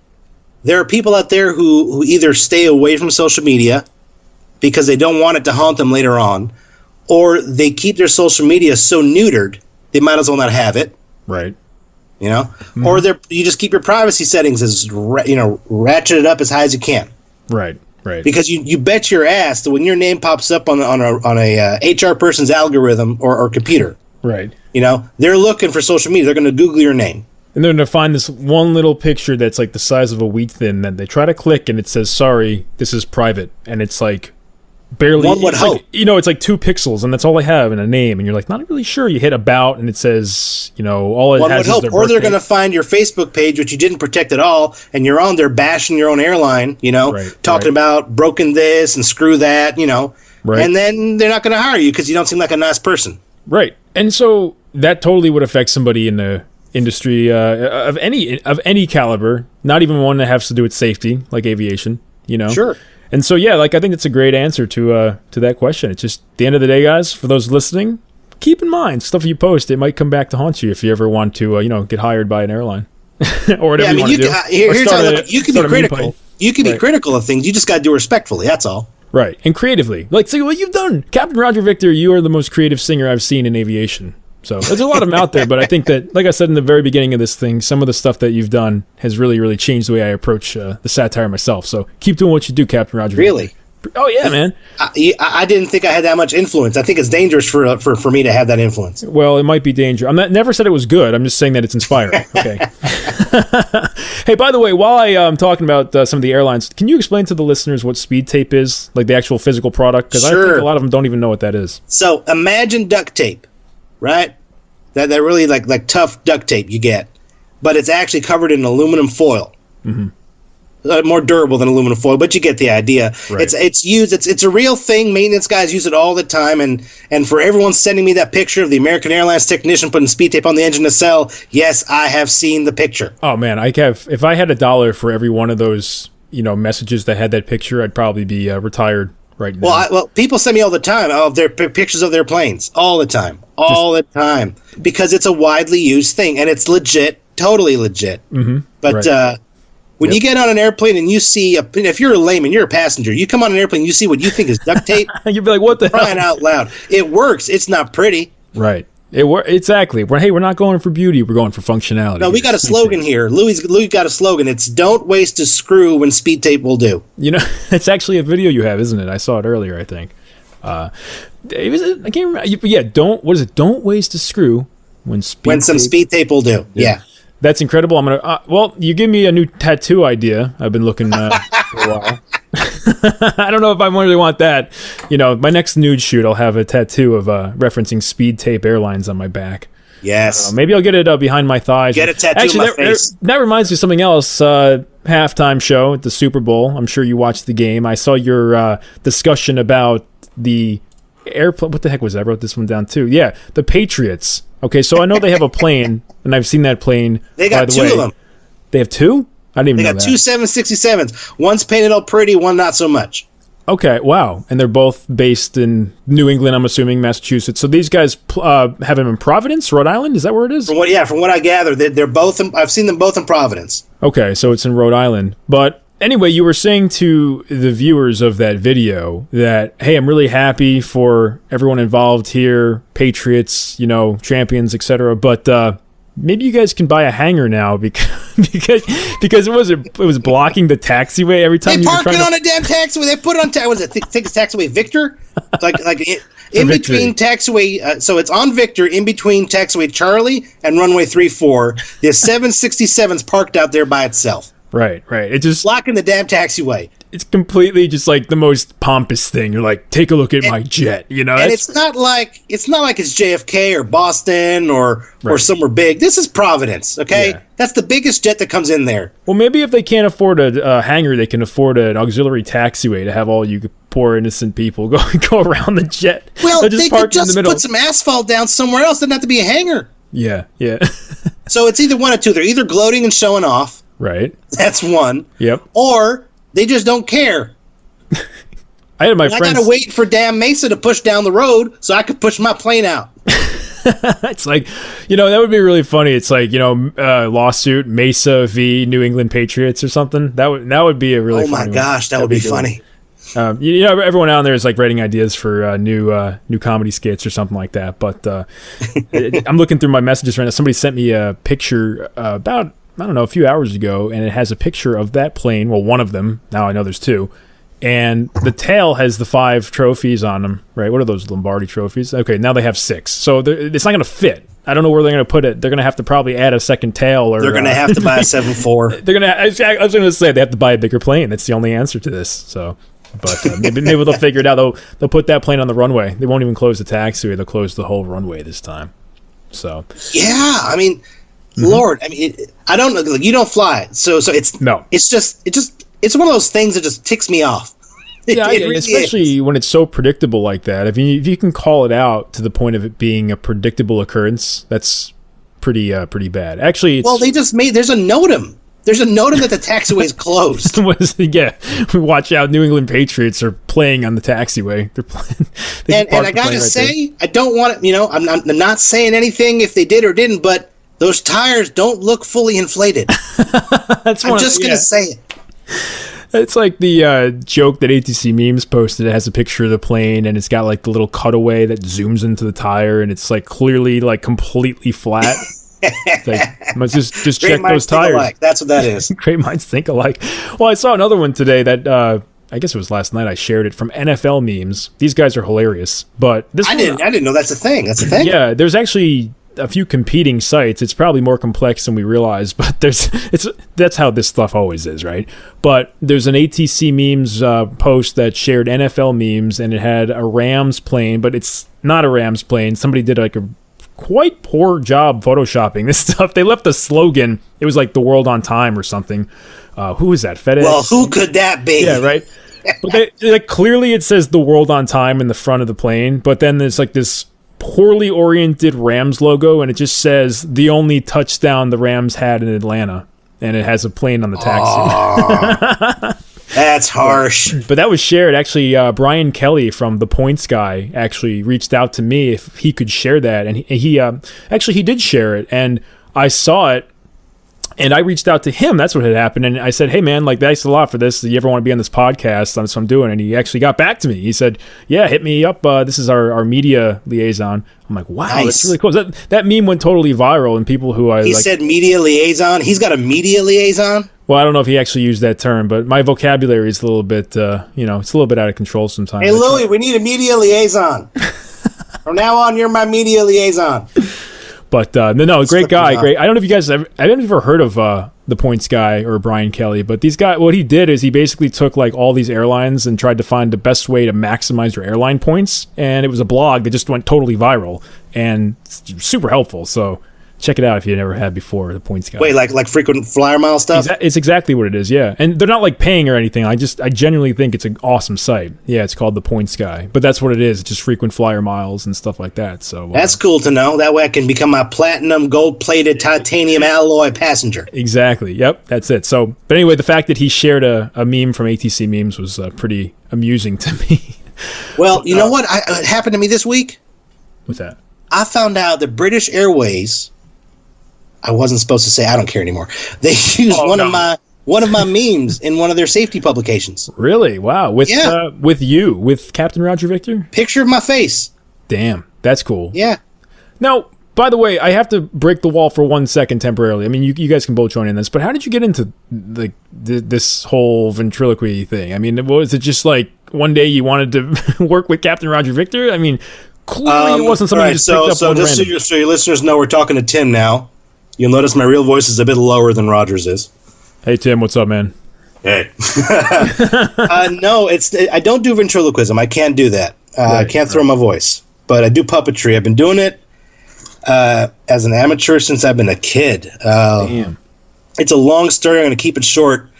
Speaker 4: there are people out there who either stay away from social media because they don't want it to haunt them later on, or they keep their social media so neutered they might as well not have it.
Speaker 3: Right.
Speaker 4: You know, mm-hmm. Or you just keep your privacy settings as ratchet it up as high as you can.
Speaker 3: Right.
Speaker 4: Because you bet your ass that when your name pops up on a HR person's algorithm or computer,
Speaker 3: right?
Speaker 4: You know, they're looking for social media. They're going to Google your name,
Speaker 3: and they're going to find this one little picture that's like the size of a wheat thin. That they try to click, and it says, "Sorry, this is private," and it's like. Barely.
Speaker 4: One would hope.
Speaker 3: It's like 2 pixels, and that's all I have in a name. And you're like, not really sure. You hit about, and it says, all it has is their birthday.
Speaker 4: Or they're going to find your Facebook page, which you didn't protect at all, and you're on there bashing your own airline, talking about broken this and screw that, Right. And then they're not going to hire you because you don't seem like a nice person.
Speaker 3: Right. And so that totally would affect somebody in the industry of any caliber, not even one that has to do with safety, like aviation,
Speaker 4: Sure.
Speaker 3: And so, I think it's a great answer to that question. It's just, at the end of the day, guys, for those listening, keep in mind, stuff you post, it might come back to haunt you if you ever want to, get hired by an airline. Or whatever you want to do.
Speaker 4: Here's how you can be critical. You can be critical of things. You just got to do it respectfully. That's all.
Speaker 3: Right. And creatively. Like, see what you've done. Captain Roger Victor, you are the most creative singer I've seen in aviation. So there's a lot of them out there, but I think that, like I said in the very beginning of this thing, some of the stuff that you've done has really, really changed the way I approach the satire myself. So keep doing what you do, Captain Roger.
Speaker 4: Really?
Speaker 3: Oh yeah, man.
Speaker 4: I didn't think I had that much influence. I think it's dangerous for me to have that influence.
Speaker 3: Well, it might be dangerous. Never said it was good. I'm just saying that it's inspiring. Okay. Hey, by the way, while I'm talking about some of the airlines, can you explain to the listeners what speed tape is, like the actual physical product? Because
Speaker 4: Sure.
Speaker 3: I think a lot of them don't even know what that is.
Speaker 4: So imagine duct tape, right? That really like tough duct tape you get, but it's actually covered in aluminum foil. Mm-hmm. More durable than aluminum foil, but you get the idea.
Speaker 3: Right.
Speaker 4: It's used. It's a real thing. Maintenance guys use it all the time. And for everyone sending me that picture of the American Airlines technician putting speed tape on the engine nacelle, yes, I have seen the picture.
Speaker 3: Oh man, if I had $1 for every one of those, messages that had that picture, I'd probably be retired right now.
Speaker 4: Well, people send me all the time of their pictures of their planes, all the time, because it's a widely used thing and it's legit, totally legit. Mm-hmm. But
Speaker 3: right.
Speaker 4: When you get on an airplane and you see, if you're a layman, you're a passenger, you come on an airplane, you see what you think is duct tape.
Speaker 3: You'd be like, what the hell?
Speaker 4: Crying out loud. It works. It's not pretty.
Speaker 3: Right. Exactly. We're not going for beauty. We're going for functionality.
Speaker 4: No, we got a slogan here. Louis got a slogan. It's don't waste a screw when speed tape will do.
Speaker 3: It's actually a video you have, isn't it? I saw it earlier, I think. I can't remember. Yeah, don't waste a screw when
Speaker 4: some speed tape will do. Yeah.
Speaker 3: That's incredible. I'm gonna. You give me a new tattoo idea. I've been looking for a while. I don't know if I really want that. My next nude shoot, I'll have a tattoo of referencing Speed Tape Airlines on my back.
Speaker 4: Yes.
Speaker 3: Maybe I'll get it behind my thighs.
Speaker 4: Get a tattoo on my face.
Speaker 3: That reminds me of something else. Halftime show at the Super Bowl. I'm sure you watched the game. I saw your discussion about the airplane. What the heck was that? I wrote this one down too. Yeah, the Patriots. Okay, so I know they have a plane, and I've seen that plane.
Speaker 4: They got two of them.
Speaker 3: They have two? I didn't even know that.
Speaker 4: They got two 767s. One's painted all pretty, one not so much.
Speaker 3: Okay, wow. And they're both based in New England, I'm assuming, Massachusetts. So these guys have them in Providence, Rhode Island? Is that where it is?
Speaker 4: From what I gather, they're both. I've seen them both in Providence.
Speaker 3: Okay, so it's in Rhode Island. But anyway, you were saying to the viewers of that video that, hey, I'm really happy for everyone involved here, Patriots, champions, etc. But maybe you guys can buy a hanger now because it was blocking the taxiway every time.
Speaker 4: They park it on a damn taxiway. They put it on think it's taxiway Victor, in between taxiway. So it's on Victor, in between taxiway Charlie and runway 34. The 767's parked out there by itself.
Speaker 3: Right. It just
Speaker 4: blocking the damn taxiway.
Speaker 3: It's completely just like the most pompous thing. You're like, take a look at my jet, And
Speaker 4: it's not like it's JFK or Boston or somewhere big. This is Providence, okay? Yeah. That's the biggest jet that comes in there.
Speaker 3: Well, maybe if they can't afford a hangar, they can afford an auxiliary taxiway to have all you poor innocent people go around the jet.
Speaker 4: Well, they could just put some asphalt down somewhere else. Doesn't have to be a hangar.
Speaker 3: Yeah.
Speaker 4: So it's either one or two. They're either gloating and showing off.
Speaker 3: Right.
Speaker 4: That's one.
Speaker 3: Yep.
Speaker 4: Or they just don't care.
Speaker 3: I had my friends.
Speaker 4: I gotta wait for damn Mesa to push down the road so I could push my plane out.
Speaker 3: It's like, that would be really funny. It's like, lawsuit Mesa v. New England Patriots or something. That would be a really.
Speaker 4: Oh my gosh, that would be funny.
Speaker 3: Everyone out there is like writing ideas for new comedy skits or something like that. But I'm looking through my messages right now. Somebody sent me a picture about, I don't know, a few hours ago, and it has a picture of that plane. Well, one of them. Now I know there's two. And the tail has the 5 trophies on them, right? What are those, Lombardi trophies? Okay, now they have 6. So it's not going to fit. I don't know where they're going to put it. They're going to have to probably add a second tail. Or
Speaker 4: they're going to have to buy a 7.4.
Speaker 3: I was going to say they have to buy a bigger plane. That's the only answer to this. So, but maybe they'll figure it out. They'll put that plane on the runway. They won't even close the taxiway. They'll close the whole runway this time. So
Speaker 4: yeah, I mean, Lord, I mean, I don't know. Like, you don't fly, so it's no. It's one of those things that just ticks me off.
Speaker 3: It really especially when it's so predictable like that. I mean, if you can call it out to the point of it being a predictable occurrence, that's pretty bad. Actually,
Speaker 4: they just made. There's a NOTAM. There's a NOTAM that the taxiway is closed.
Speaker 3: Watch out! New England Patriots are playing on the taxiway. They're playing.
Speaker 4: And I gotta say, I don't want it. I'm not saying anything if they did or didn't, but those tires don't look fully inflated. I'm just gonna say it.
Speaker 3: It's like the joke that ATC Memes posted. It has a picture of the plane, and it's got like the little cutaway that zooms into the tire, and it's like clearly like completely flat. Like, just check those tires.
Speaker 4: Alike. That's what that is.
Speaker 3: Great minds think alike. Well, I saw another one today that I guess it was last night I shared it from NFL memes. These guys are hilarious. But this
Speaker 4: I didn't know that's a thing. That's a thing.
Speaker 3: Yeah, there's actually a few competing sites. It's probably more complex than we realize, but that's how this stuff always is, right? But there's an ATC memes post that shared NFL memes, and it had a Rams plane, but it's not a Rams plane. Somebody did like a quite poor job photoshopping this stuff. They left a slogan. It was like "The World on Time" or something. Who is that? FedEx?
Speaker 4: Well, who could that be?
Speaker 3: Yeah, right. But like clearly it says "The World on Time" in the front of the plane, but then there's like this poorly oriented Rams logo, and it just says the only touchdown the Rams had in Atlanta, and it has a plane on the taxi.
Speaker 4: That's harsh.
Speaker 3: But that was shared. Actually, Brian Kelly from The Points Guy actually reached out to me if he could share that, and he did share it, and I saw it. And I reached out to him. That's what had happened. And I said, hey, man, like, thanks a lot for this. Do you ever want to be on this podcast? That's what I'm doing. And he actually got back to me. He said, yeah, hit me up. This is our media liaison. I'm like, wow,
Speaker 4: nice.
Speaker 3: That's really cool. That meme went totally viral. And people who
Speaker 4: He said media liaison? He's got a media liaison?
Speaker 3: Well, I don't know if he actually used that term, but my vocabulary is a little bit, it's a little bit out of control sometimes.
Speaker 4: Hey, Louie, we need a media liaison. From now on, you're my media liaison.
Speaker 3: But no, great guy, great. I don't know if you guys, I haven't ever heard of The Points Guy or Brian Kelly, but these guys, what he did is he basically took like all these airlines and tried to find the best way to maximize your airline points, and it was a blog that just went totally viral and super helpful. So check it out if you never had before. The Points Guy.
Speaker 4: Wait, like frequent flyer mile stuff?
Speaker 3: It's exactly what it is. Yeah, and they're not like paying or anything. I genuinely think it's an awesome site. Yeah, it's called The Points Guy, but that's what it is. It's just frequent flyer miles and stuff like that. So
Speaker 4: that's cool to know. That way I can become a platinum, gold-plated, titanium alloy passenger.
Speaker 3: Exactly. Yep, that's it. So, but anyway, the fact that he shared a meme from ATC memes was pretty amusing to me.
Speaker 4: Well, you know what happened to me this week?
Speaker 3: What's that?
Speaker 4: I found out that British Airways. I wasn't supposed to say. I don't care anymore. They used one of my memes in one of their safety publications.
Speaker 3: Really? Wow. With Captain Roger Victor?
Speaker 4: Picture of my face.
Speaker 3: Damn, that's cool.
Speaker 4: Yeah.
Speaker 3: Now, by the way, I have to break the wall for 1 second temporarily. I mean, you guys can both join in this, but how did you get into this whole ventriloquy thing? I mean, was it just like one day you wanted to work with Captain Roger Victor? I mean, clearly it wasn't something you just picked up on random.
Speaker 4: So your listeners know we're talking to Tim now. You'll notice my real voice is a bit lower than Roger's is.
Speaker 3: Hey, Tim, what's up, man?
Speaker 4: Hey. No, I don't do ventriloquism. I can't do that. I can't throw my voice. But I do puppetry. I've been doing it as an amateur since I've been a kid.
Speaker 3: Damn.
Speaker 4: It's a long story. I'm going to keep it short.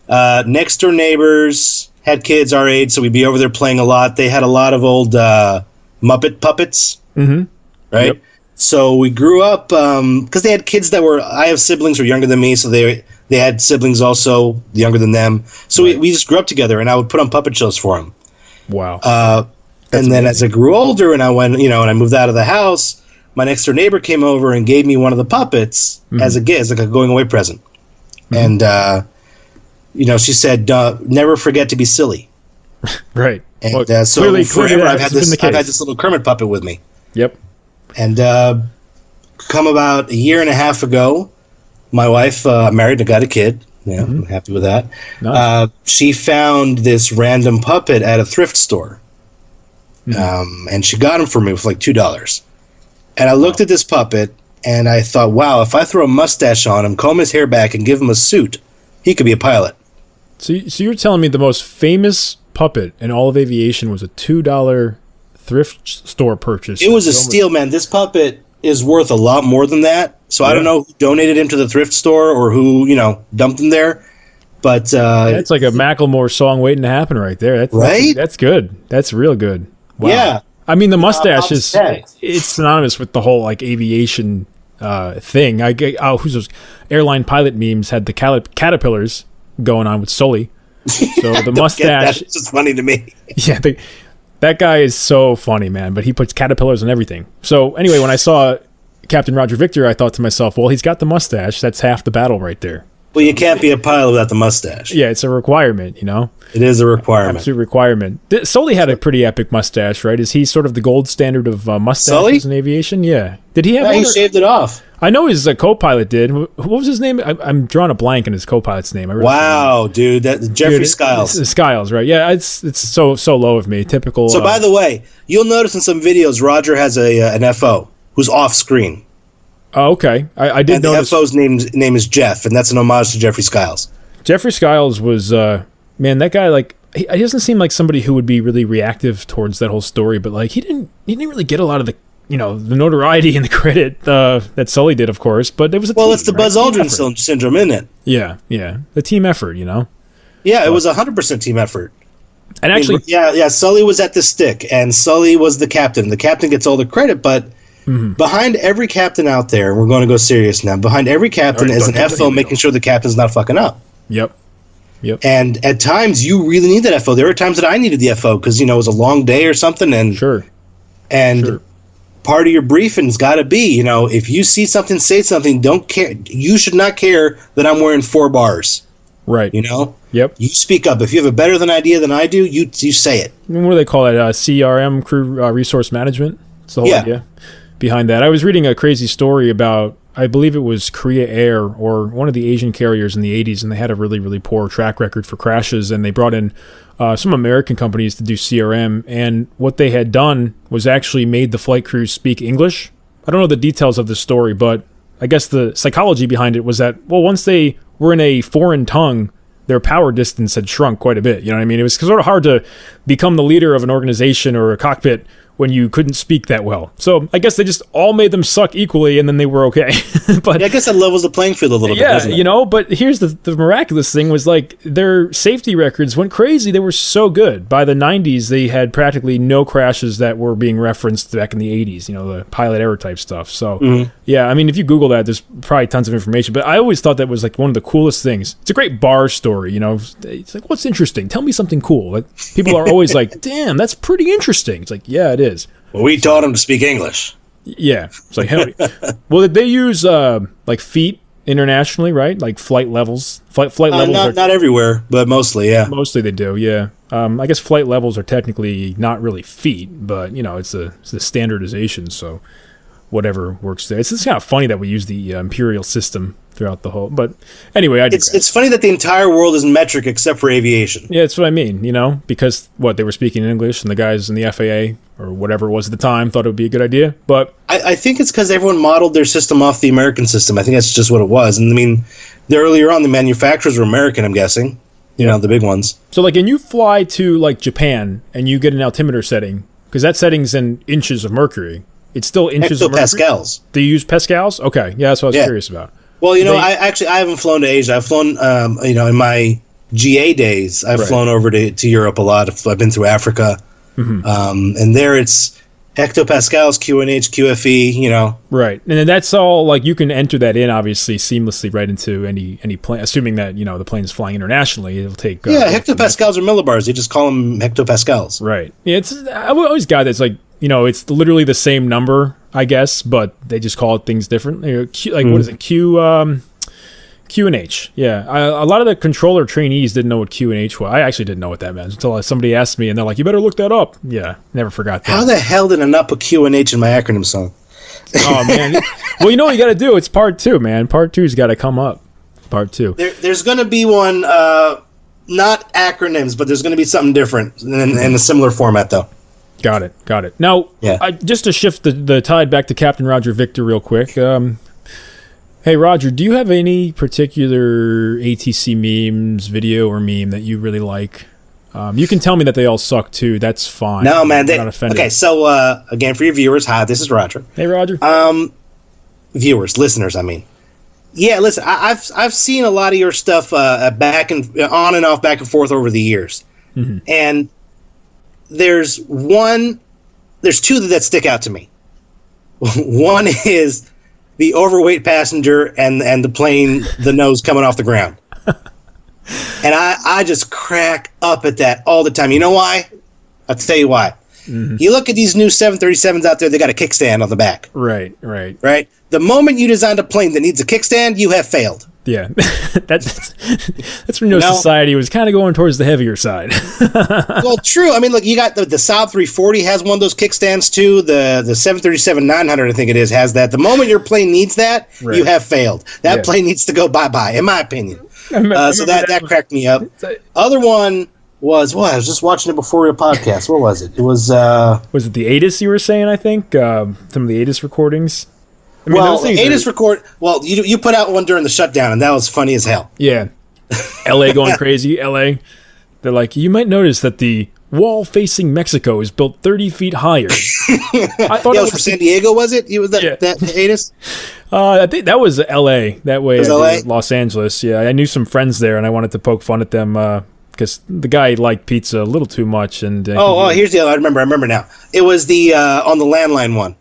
Speaker 4: Next door neighbors had kids our age, so we'd be over there playing a lot. They had a lot of old Muppet puppets. Mm-hmm. Right? Yep. So we grew up because they had kids I have siblings who are younger than me, so they had siblings also younger than them. So we just grew up together, and I would put on puppet shows for them.
Speaker 3: Wow.
Speaker 4: And then as I grew older and I went, and I moved out of the house, my next door neighbor came over and gave me one of the puppets as a gift, as like a going away present. Mm-hmm. And, she said, never forget to be silly.
Speaker 3: Right.
Speaker 4: And so
Speaker 3: clearly
Speaker 4: forever I've had this little Kermit puppet with me.
Speaker 3: Yep.
Speaker 4: And come about a year and a half ago, my wife married and got a kid. Yeah, I'm happy with that. Nice. She found this random puppet at a thrift store. And she got him for me for like $2. And I looked at this puppet, and I thought, wow, if I throw a mustache on him, comb his hair back, and give him a suit, he could be a pilot.
Speaker 3: So you're telling me the most famous puppet in all of aviation was a $2 thrift store purchase?
Speaker 4: It was a steal, man. This puppet is worth a lot more than that. So I don't know who donated him to the thrift store or who, dumped him there. But
Speaker 3: that's like a Macklemore song waiting to happen right there. That's good. That's real good. Wow. Yeah. I mean, the mustache it's synonymous with the whole like aviation thing. Who's those airline pilot memes had the caterpillars going on with Sully. So the mustache.
Speaker 4: That's just funny to me.
Speaker 3: Yeah. That guy is so funny, man, but he puts caterpillars on everything. So anyway, when I saw Captain Roger Victor, I thought to myself, well, he's got the mustache. That's half the battle right there.
Speaker 4: Well, you can't be a pilot without the mustache.
Speaker 3: Yeah, it's a requirement, you know?
Speaker 4: It is a requirement.
Speaker 3: Absolute requirement. Sully had a pretty epic mustache, right? Is he sort of the gold standard of mustaches in aviation? Yeah. Did he have
Speaker 4: Yeah,
Speaker 3: one?
Speaker 4: he shaved it off.
Speaker 3: I know his co-pilot did. What was his name? I'm drawing a blank on his co-pilot's name.
Speaker 4: Wow, dude. That Jeffrey Skiles.
Speaker 3: Skiles, right? Yeah, it's so low of me. Typical.
Speaker 4: So, by the way, you'll notice in some videos, Roger has an FO who's off screen.
Speaker 3: Oh, okay. I did notice.
Speaker 4: The FO's name is Jeff, and that's an homage to Jeffrey Skiles.
Speaker 3: Jeffrey Skiles was, man, that guy, like, he doesn't seem like somebody who would be really reactive towards that whole story, but, like, he didn't really get a lot of the, you know, the notoriety and the credit that Sully did, of course, but it was a team,
Speaker 4: it's the
Speaker 3: right?
Speaker 4: Buzz Aldrin syndrome, isn't it?
Speaker 3: Yeah. The team effort, you know?
Speaker 4: Yeah, it was 100% team effort.
Speaker 3: And actually...
Speaker 4: Yeah, Sully was at the stick, and Sully was the captain. The captain gets all the credit, but... Mm-hmm. Behind every captain out there, we're going to go serious now. Behind every captain is an FO making sure the captain's not fucking up.
Speaker 3: Yep.
Speaker 4: And at times, you really need that FO. There were times that I needed the FO because, you know, it was a long day or something. And part of your briefing's got to be, you know, if you see something, say something. Don't care. You should not care that I'm wearing 4 bars.
Speaker 3: Right.
Speaker 4: You know?
Speaker 3: Yep.
Speaker 4: You speak up. If you have a better idea than I do, you say it.
Speaker 3: What do they call it? CRM, crew resource management? That's the whole idea behind that. I was reading a crazy story about, I believe it was Korea Air or one of the Asian carriers in the 80s, and they had a really, really poor track record for crashes, and they brought in some American companies to do CRM, and what they had done was actually made the flight crews speak English. I don't know the details of the story, but I guess the psychology behind it was that, well, once they were in a foreign tongue, their power distance had shrunk quite a bit. You know what I mean? It was sort of hard to become the leader of an organization or a cockpit when you couldn't speak that well. So I guess they just all made them suck equally, and then they were okay. But
Speaker 4: I guess that levels the playing field a little bit, doesn't it?
Speaker 3: You know, but here's the miraculous thing was, like, their safety records went crazy. They were so good. By the 90s, they had practically no crashes that were being referenced back in the 80s, you know, the pilot error type stuff. So, yeah, I mean, if you Google that, there's probably tons of information. But I always thought that was, like, one of the coolest things. It's a great bar story, you know. It's like, what's interesting? Tell me something cool. Like, people are always like, damn, that's pretty interesting. It's like, yeah, it is.
Speaker 4: Well, we taught them to speak English.
Speaker 3: Yeah. It's like, hell. Well, did they use, like, feet internationally, right? Like flight levels? Flight levels
Speaker 4: not everywhere, but mostly, yeah.
Speaker 3: Mostly they do, yeah. I guess flight levels are technically not really feet, but, you know, it's the standardization, so whatever works there. It's kind of funny that we use the imperial system throughout the whole, but anyway,
Speaker 4: it's funny that the entire world is metric except for aviation.
Speaker 3: Yeah, that's what I mean, you know, because they were speaking English, and the guys in the FAA or whatever it was at the time thought it would be a good idea. But
Speaker 4: I think it's because everyone modeled their system off the American system. I think that's just what it was. And I mean, earlier on, the manufacturers were American, I'm guessing. You know, the big ones. So, like, when you fly to, like, Japan and you get an altimeter setting, because that setting's in inches of mercury, it's still inches of mercury? Hectopascals.
Speaker 3: Do you use pascals? Okay, yeah, that's what I was curious about.
Speaker 4: Well, you know, I haven't flown to Asia. I've flown, you know, in my GA days, I've flown over to Europe a lot. I've been through Africa. Mm-hmm. And there it's hectopascals, QNH, QFE, you know. Right.
Speaker 3: And then that's all, like, you can enter that in, obviously, seamlessly right into any plane, assuming that, you know, the plane is flying internationally. It'll take...
Speaker 4: hectopascals are millibars. They just call them hectopascals.
Speaker 3: Right. Yeah, I always got that's like, you know, it's literally the same number, I guess, but they just call it things different. You know, what is it? Q and H. Yeah. A lot of the controller trainees didn't know what Q and H was. I actually didn't know what that meant until somebody asked me, and they're like, you better look that up. Yeah. Never forgot that.
Speaker 4: How the hell did I not put Q and H in my acronym song?
Speaker 3: Oh, man. Well, you know what you got to do? It's part 2, man. Part 2's got to come up. Part 2.
Speaker 4: There's going to be one, not acronyms, but there's going to be something different in a similar format, though.
Speaker 3: Got it. Now, just to shift the tide back to Captain Roger Victor real quick. Hey, Roger, do you have any particular ATC memes, video or meme that you really like? You can tell me that they all suck, too. That's fine.
Speaker 4: No, man. I'm not offended. Okay, so, again, for your viewers, hi, this is Roger.
Speaker 3: Hey, Roger.
Speaker 4: Viewers, listeners, I mean. Yeah, listen, I've seen a lot of your stuff back and on and off, back and forth over the years. Mm-hmm. And there's two that stick out to me. One is the overweight passenger and the plane, the nose coming off the ground. And I just crack up at that all the time. You know why? I'll tell you why. Mm-hmm. You look at these new 737s out there, they got a kickstand on the back.
Speaker 3: Right.
Speaker 4: The moment you designed a plane that needs a kickstand, you have failed.
Speaker 3: Yeah, that's when society was kind of going towards the heavier side.
Speaker 4: Well, true. I mean, look, you got the Saab 340 has one of those kickstands too. The 737-900, I think it is, has that. The moment your plane needs that, you have failed. That plane needs to go bye-bye, in my opinion. So that cracked me up. Other one was what? I was just watching it before the podcast. What was it? It was
Speaker 3: it the ATIS you were saying? I think some of the ATIS recordings. I mean,
Speaker 4: well, ATIS record. Well, you put out one during the shutdown, and that was funny as hell.
Speaker 3: Yeah, LA going crazy. LA, they're like, you might notice that the wall facing Mexico is built 30 feet higher. I thought
Speaker 4: it was for San Diego. Was it? It was that ATIS.
Speaker 3: I think that was LA. That way,
Speaker 4: it was LA?
Speaker 3: Los Angeles. Yeah, I knew some friends there, and I wanted to poke fun at them because the guy liked pizza a little too much. And
Speaker 4: here's the other. I remember now. It was the on the landline one.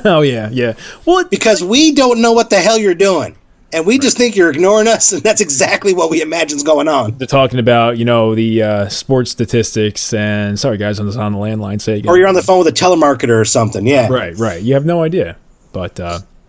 Speaker 3: Oh, yeah.
Speaker 4: Well, because we don't know what the hell you're doing, and we just think you're ignoring us, and that's exactly what we imagine's going on.
Speaker 3: They're talking about, the sports statistics, and sorry, guys, I'm just on the landline. Say again.
Speaker 4: Or you're on the phone with a telemarketer or something, yeah.
Speaker 3: Right. You have no idea. But,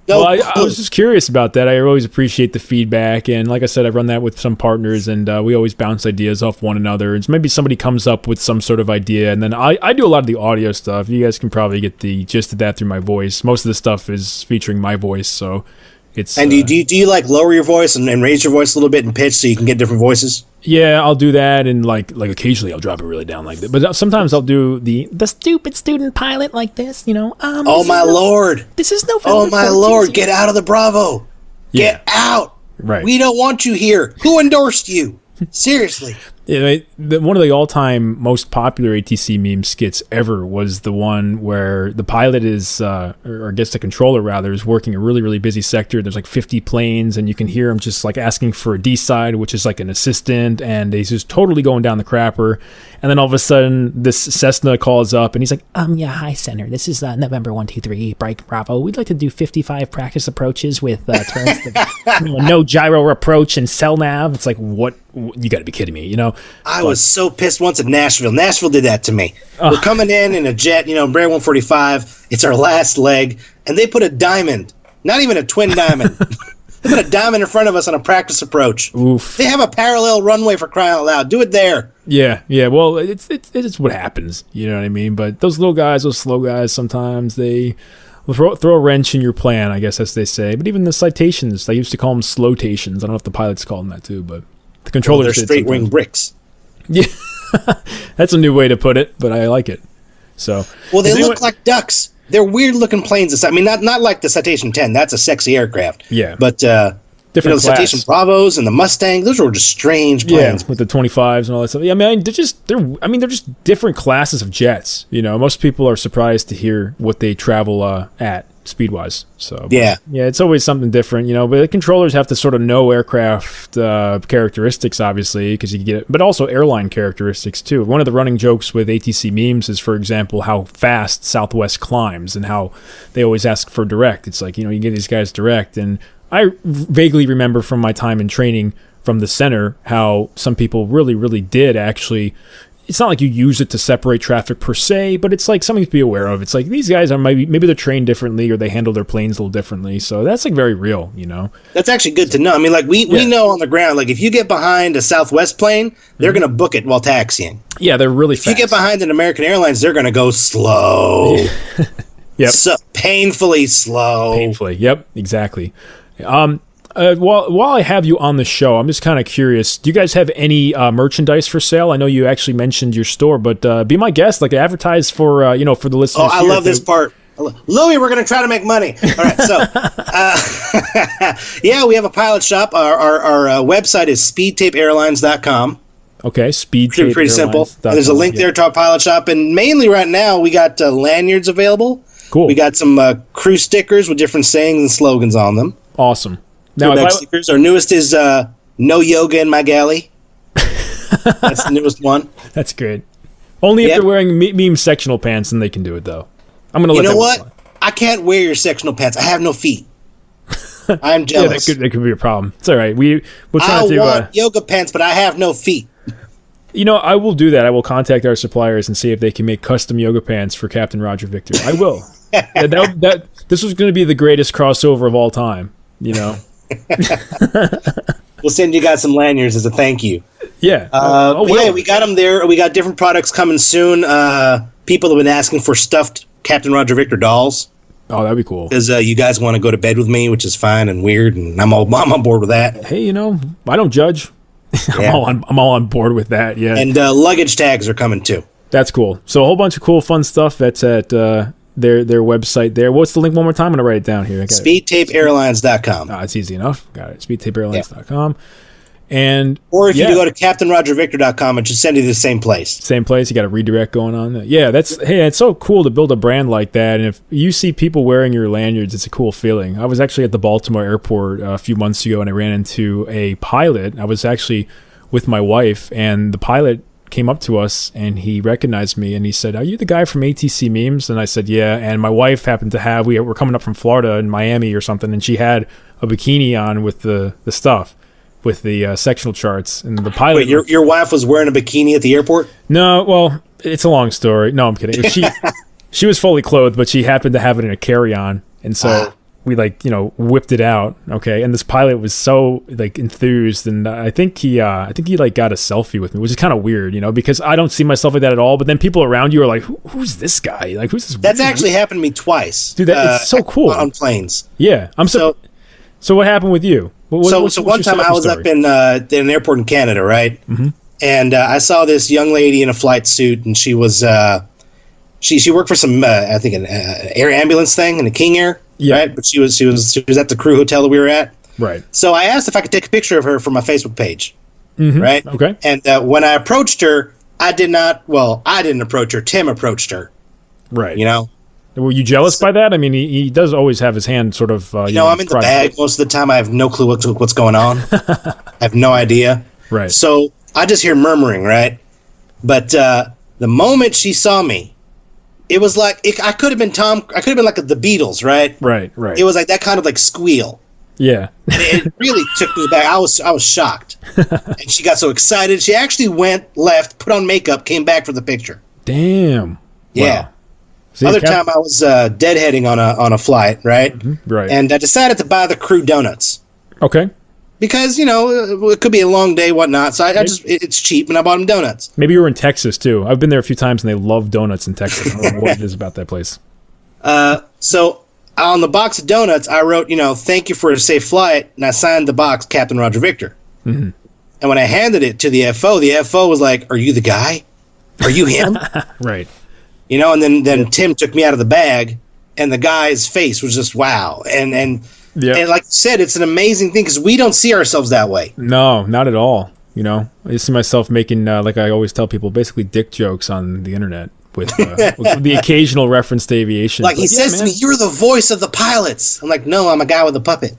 Speaker 3: I was just curious about that. I always appreciate the feedback, and like I said, I run that with some partners, and we always bounce ideas off one another. And so maybe somebody comes up with some sort of idea, and then I do a lot of the audio stuff. You guys can probably get the gist of that through my voice. Most of the stuff is featuring my voice, so it's...
Speaker 4: And do you like lower your voice and raise your voice a little bit in pitch so you can get different voices?
Speaker 3: Yeah, I'll do that, and like occasionally I'll drop it really down like that. But sometimes I'll do the stupid student pilot like this,
Speaker 4: oh my lord!
Speaker 3: This is November.
Speaker 4: Oh my lord! Get out of the Bravo! Get out!
Speaker 3: Right.
Speaker 4: We don't want you here. Who endorsed you? Seriously.
Speaker 3: Yeah, one of the all-time most popular ATC meme skits ever was the one where the pilot is, or I guess the controller rather, is working a really, really busy sector. There's like 50 planes, and you can hear him just like asking for a D-side, which is like an assistant, and he's just totally going down the crapper. And then all of a sudden, this Cessna calls up, and he's like, hi, Center. This is November 123, Bright Bravo. We'd like to do 55 practice approaches with turns to no gyro approach and cell nav. It's like, what? You got to be kidding me,
Speaker 4: I was so pissed once at Nashville. Nashville did that to me. We're coming in a jet, Embraer 145. It's our last leg, and they put a diamond, not even a twin diamond. They put a diamond in front of us on a practice approach.
Speaker 3: Oof.
Speaker 4: They have a parallel runway, for crying out loud. Do it there.
Speaker 3: Yeah. Well, it's what happens. You know what I mean? But those little guys, those slow guys, sometimes they throw a wrench in your plan, I guess, as they say. But even the citations, they used to call them slowtations. I don't know if the pilots call them that too, but the controllers
Speaker 4: they're straight wing bricks.
Speaker 3: Yeah, that's a new way to put it, but I like it. So,
Speaker 4: well, they look like ducks. They're weird looking planes. I mean, not like the Citation 10. That's a sexy aircraft.
Speaker 3: Yeah,
Speaker 4: but
Speaker 3: different
Speaker 4: the Citation Bravos and the Mustang. Those were just strange planes.
Speaker 3: Yeah, with the 25s and all that stuff. Yeah, I mean, they're just different classes of jets. Most people are surprised to hear what they travel at speed-wise. So
Speaker 4: yeah,
Speaker 3: it's always something different, but the controllers have to sort of know aircraft characteristics, obviously, because you get it, but also airline characteristics too. One of the running jokes with ATC memes is, for example, how fast Southwest climbs and how they always ask for direct. It's like, you get these guys direct, and I vaguely remember from my time in training from the center how some people really, really did actually. It's not like you use it to separate traffic per se, but it's like something to be aware of. It's like these guys are maybe they're trained differently or they handle their planes a little differently. So that's like very real, That's actually good to know. I mean, like we know on the ground, like if you get behind a Southwest plane, they're going to book it while taxiing. Yeah, they're really fast.
Speaker 4: If you get behind an American Airlines, they're going to go slow.
Speaker 3: Yep.
Speaker 4: So painfully slow.
Speaker 3: Painfully. Yep, exactly. While I have you on the show, I'm just kind of curious. Do you guys have any merchandise for sale? I know you actually mentioned your store, but be my guest, like advertise for for the listeners.
Speaker 4: Oh, I love this part. Louis, we're going to try to make money. All right, so yeah, we have a pilot shop. Our website is speedtapeairlines.com.
Speaker 3: Okay, speedtape.
Speaker 4: Pretty simple. There's a link there to our pilot shop, and mainly right now we got lanyards available.
Speaker 3: Cool.
Speaker 4: We got some crew stickers with different sayings and slogans on them.
Speaker 3: Awesome.
Speaker 4: Now, stickers. Our newest is "No Yoga in My Galley." That's the newest one.
Speaker 3: That's great. Only if they're wearing meme sectional pants, then they can do it, though. I'm gonna. You know what?
Speaker 4: I can't wear your sectional pants. I have no feet. I'm jealous.
Speaker 3: That could be a problem. It's all right. We'll try to.
Speaker 4: I want yoga pants, but I have no feet.
Speaker 3: I will do that. I will contact our suppliers and see if they can make custom yoga pants for Captain Roger Victor. I will. This was going to be the greatest crossover of all time.
Speaker 4: We'll send you guys some lanyards as a thank you.
Speaker 3: Yeah.
Speaker 4: Yeah, we got them there. We got different products coming soon. People have been asking for stuffed Captain Roger Victor dolls.
Speaker 3: Oh, that'd be cool.
Speaker 4: Because you guys want to go to bed with me, which is fine and weird, and I'm on board with that.
Speaker 3: Hey, I don't judge.
Speaker 4: Yeah.
Speaker 3: I'm all on board with that. Yeah.
Speaker 4: And luggage tags are coming too.
Speaker 3: That's cool. So a whole bunch of cool, fun stuff that's at their website there. What's the link one more time? I'm going to write it down here.
Speaker 4: SpeedTapeAirlines.com.
Speaker 3: It's easy enough. Got it. SpeedTapeAirlines.com. And
Speaker 4: or if you go to CaptainRogerVictor.com, it should send you to the same place.
Speaker 3: Same place. You got a redirect going on. Yeah, it's so cool to build a brand like that. And if you see people wearing your lanyards, it's a cool feeling. I was actually at the Baltimore airport a few months ago, and I ran into a pilot. I was actually with my wife, and the pilot came up to us, and he recognized me, and he said, "Are you the guy from ATC Memes?" And I said, "Yeah." And my wife happened to have, we were coming up from Florida in Miami or something, and she had a bikini on with the stuff. With the sectional charts, and the pilot.
Speaker 4: Wait, your wife was wearing a bikini at the airport?
Speaker 3: No, well, it's a long story. No, I'm kidding. She was fully clothed, but she happened to have it in a carry-on, and so we whipped it out. Okay, and this pilot was so enthused, and I think he got a selfie with me, which is kind of weird, because I don't see myself like that at all. But then people around you are like, "Who's this guy? Like, who's this?"
Speaker 4: That's actually happened to me twice.
Speaker 3: Dude, it's so cool
Speaker 4: on planes.
Speaker 3: Yeah, So what happened with you?
Speaker 4: So one time I was up in an airport in Canada, right? Mm-hmm. And I saw this young lady in a flight suit, and she was she worked for some I think an air ambulance thing in the King Air, right? But she was at the crew hotel that we were at,
Speaker 3: right?
Speaker 4: So I asked if I could take a picture of her for my Facebook page, right?
Speaker 3: Okay.
Speaker 4: And when I approached her, I didn't approach her. Tim approached her,
Speaker 3: right?
Speaker 4: Were
Speaker 3: you jealous by that? I mean, he does always have his hand sort of...
Speaker 4: I'm in the bag most of the time. I have no clue what's going on. I have no idea.
Speaker 3: Right.
Speaker 4: So I just hear murmuring, right? But the moment she saw me, it was like... I could have been like the Beatles, right?
Speaker 3: Right.
Speaker 4: It was like that kind of squeal.
Speaker 3: Yeah.
Speaker 4: And it really took me back. I was shocked. And she got so excited. She actually left, put on makeup, came back for the picture.
Speaker 3: Damn.
Speaker 4: Yeah.
Speaker 3: Wow.
Speaker 4: Other time I was deadheading on a flight, right?
Speaker 3: Mm-hmm. Right.
Speaker 4: And I decided to buy the crew donuts.
Speaker 3: Okay.
Speaker 4: Because, it could be a long day, whatnot. So it's cheap, and I bought them donuts.
Speaker 3: Maybe you were in Texas, too. I've been there a few times, and they love donuts in Texas. I don't know what it is about that place.
Speaker 4: So on the box of donuts, I wrote, thank you for a safe flight, and I signed the box Captain Roger Victor.
Speaker 3: Mm-hmm.
Speaker 4: And when I handed it to the FO was like, "Are you the guy? Are you him?"
Speaker 3: Right.
Speaker 4: And then Tim took me out of the bag, and the guy's face was just wow. And like you said, it's an amazing thing because we don't see ourselves that way.
Speaker 3: No, not at all. I see myself making, like I always tell people, basically dick jokes on the internet with the occasional reference to aviation.
Speaker 4: Like he says to me, "You're the voice of the pilots." I'm like, "No, I'm a guy with a puppet."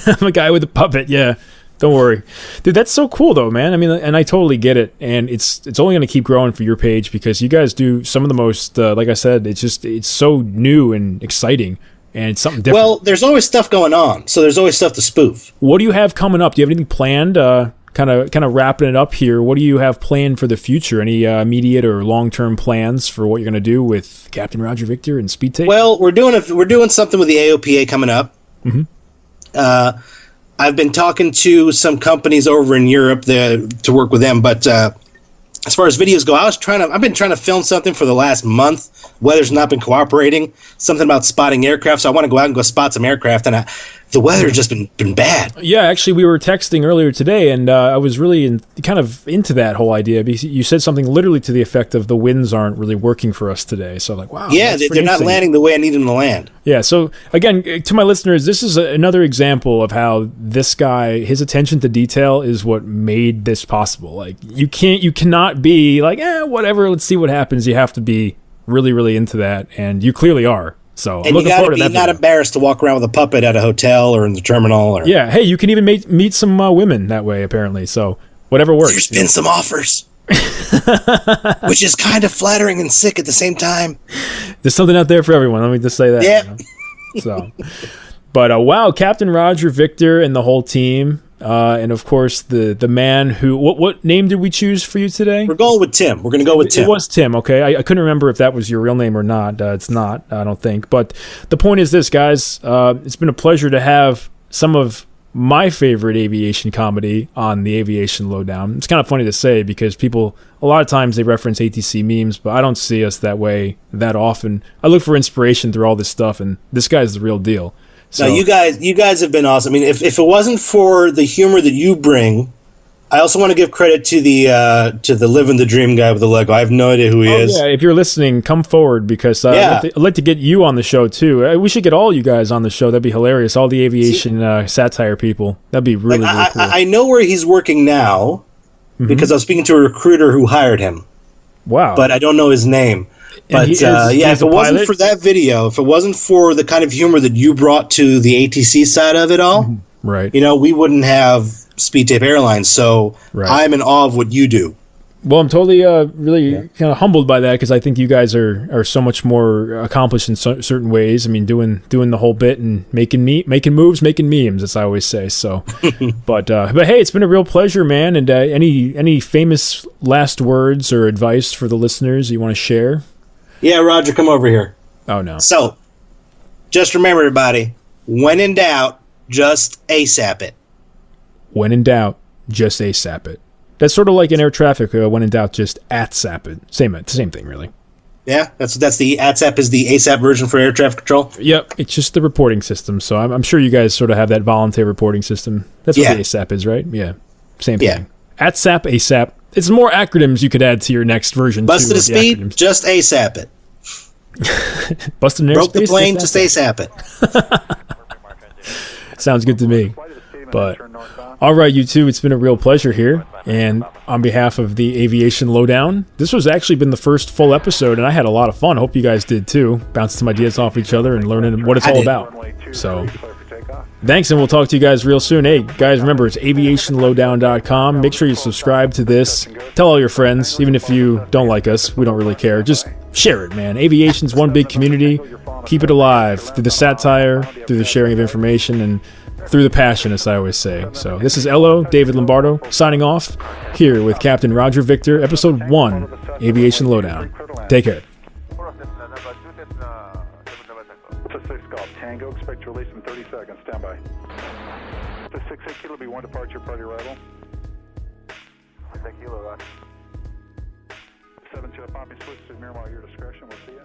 Speaker 3: I'm a guy with a puppet, yeah. Don't worry. Dude, that's so cool, though, man. I mean, and I totally get it. And it's only going to keep growing for your page because you guys do some of the most, like I said, it's so new and exciting. And it's something different.
Speaker 4: Well, there's always stuff going on. So there's always stuff to spoof.
Speaker 3: What do you have coming up? Do you have anything planned? Kind of wrapping it up here. What do you have planned for the future? Any immediate or long-term plans for what you're going to do with Captain Roger Victor and Speed Tape?
Speaker 4: Well, we're doing something with the AOPA coming up.
Speaker 3: Mm-hmm.
Speaker 4: I've been talking to some companies over in Europe to work with them, but as far as videos go, I've been trying to film something for the last month. Weather's not been cooperating. Something about spotting aircraft, so I want to go out and go spot some aircraft, and the weather's just been bad.
Speaker 3: Yeah, actually, we were texting earlier today, and I was really kind of into that whole idea because you said something literally to the effect of the winds aren't really working for us today. So I'm like, wow.
Speaker 4: Yeah, they're not landing the way I need them to land.
Speaker 3: Yeah, so again, to my listeners, this is another example of how this guy, his attention to detail is what made this possible. Like, you cannot be like, whatever, let's see what happens. You have to be really, really into that, and you clearly are. So I'm looking forward to that.
Speaker 4: And you got to be not embarrassed to walk around with a puppet at a hotel or in the terminal. Or
Speaker 3: yeah, hey, you can even meet some women that way, apparently. So whatever works.
Speaker 4: There's been some offers, which is kind of flattering and sick at the same time.
Speaker 3: There's something out there for everyone. Let me just say that.
Speaker 4: Yeah.
Speaker 3: So, but wow, Captain Roger Victor and the whole team. And of course, the man who... What name did we choose for you today?
Speaker 4: We're going with Tim. We're going to go with Tim.
Speaker 3: It was Tim, okay. I couldn't remember if that was your real name or not. It's not, I don't think. But the point is this, guys. It's been a pleasure to have some of my favorite aviation comedy on the Aviation Lowdown. It's kind of funny to say because people, a lot of times they reference ATC memes, but I don't see us that way that often. I look for inspiration through all this stuff, and this guy's the real deal. So,
Speaker 4: no, you guys have been awesome. I mean, if it wasn't for the humor that you bring, I also want to give credit to the living the dream guy with the Lego. I have no idea who he is.
Speaker 3: Yeah, if you're listening, come forward because I'd like to get you on the show too. We should get all you guys on the show. That'd be hilarious. All the aviation satire people. That'd be really cool.
Speaker 4: I know where he's working now because I was speaking to a recruiter who hired him.
Speaker 3: Wow.
Speaker 4: But I don't know his name. But if it wasn't for that video, if it wasn't for the kind of humor that you brought to the ATC side of it all,
Speaker 3: right?
Speaker 4: We wouldn't have Speed Tape Airlines. So I'm in awe of what you do.
Speaker 3: Well, I'm totally really kind of humbled by that because I think you guys are so much more accomplished in certain ways. I mean, doing the whole bit and making moves, making memes, as I always say. So, but hey, it's been a real pleasure, man. And any famous last words or advice for the listeners you want to share?
Speaker 4: Yeah, Roger, come over here.
Speaker 3: Oh no.
Speaker 4: So, just remember, everybody, when in doubt, just ASAP it.
Speaker 3: When in doubt, just ASAP it. That's sort of like in air traffic. When in doubt, just ATSAP it. Same thing, really.
Speaker 4: Yeah, that's the ATSAP is the ASAP version for air traffic control.
Speaker 3: Yep, it's just the reporting system. So I'm sure you guys sort of have that voluntary reporting system. That's what the ASAP is, right? Yeah, same thing. ATSAP, ASAP. It's more acronyms you could add to your next version.
Speaker 4: Busted a speed, just ASAP it.
Speaker 3: Busted an airspace,
Speaker 4: broke the plane, just ASAP
Speaker 3: it. Sounds good to me. But all right, you two, it's been a real pleasure here. And on behalf of the Aviation Lowdown, this was actually been the first full episode, and I had a lot of fun. Hope you guys did too. Bouncing some ideas off each other and learning what it's all about. So thanks, and we'll talk to you guys real soon. Hey, guys, remember, it's aviationlowdown.com. Make sure you subscribe to this. Tell all your friends, even if you don't like us. We don't really care. Just share it, man. Aviation's one big community. Keep it alive through the satire, through the sharing of information, and through the passion, as I always say. So this is LO, David Lombardo, signing off here with Captain Roger Victor, Episode 1, Aviation Lowdown. Take care.
Speaker 1: 6 Golf Tango, expect to release in 30 seconds. Stand by. 68 Kilo, be 1 departure, party arrival. 68 Kilo, 7 to a popping switch to Miramar, your discretion. We'll see you.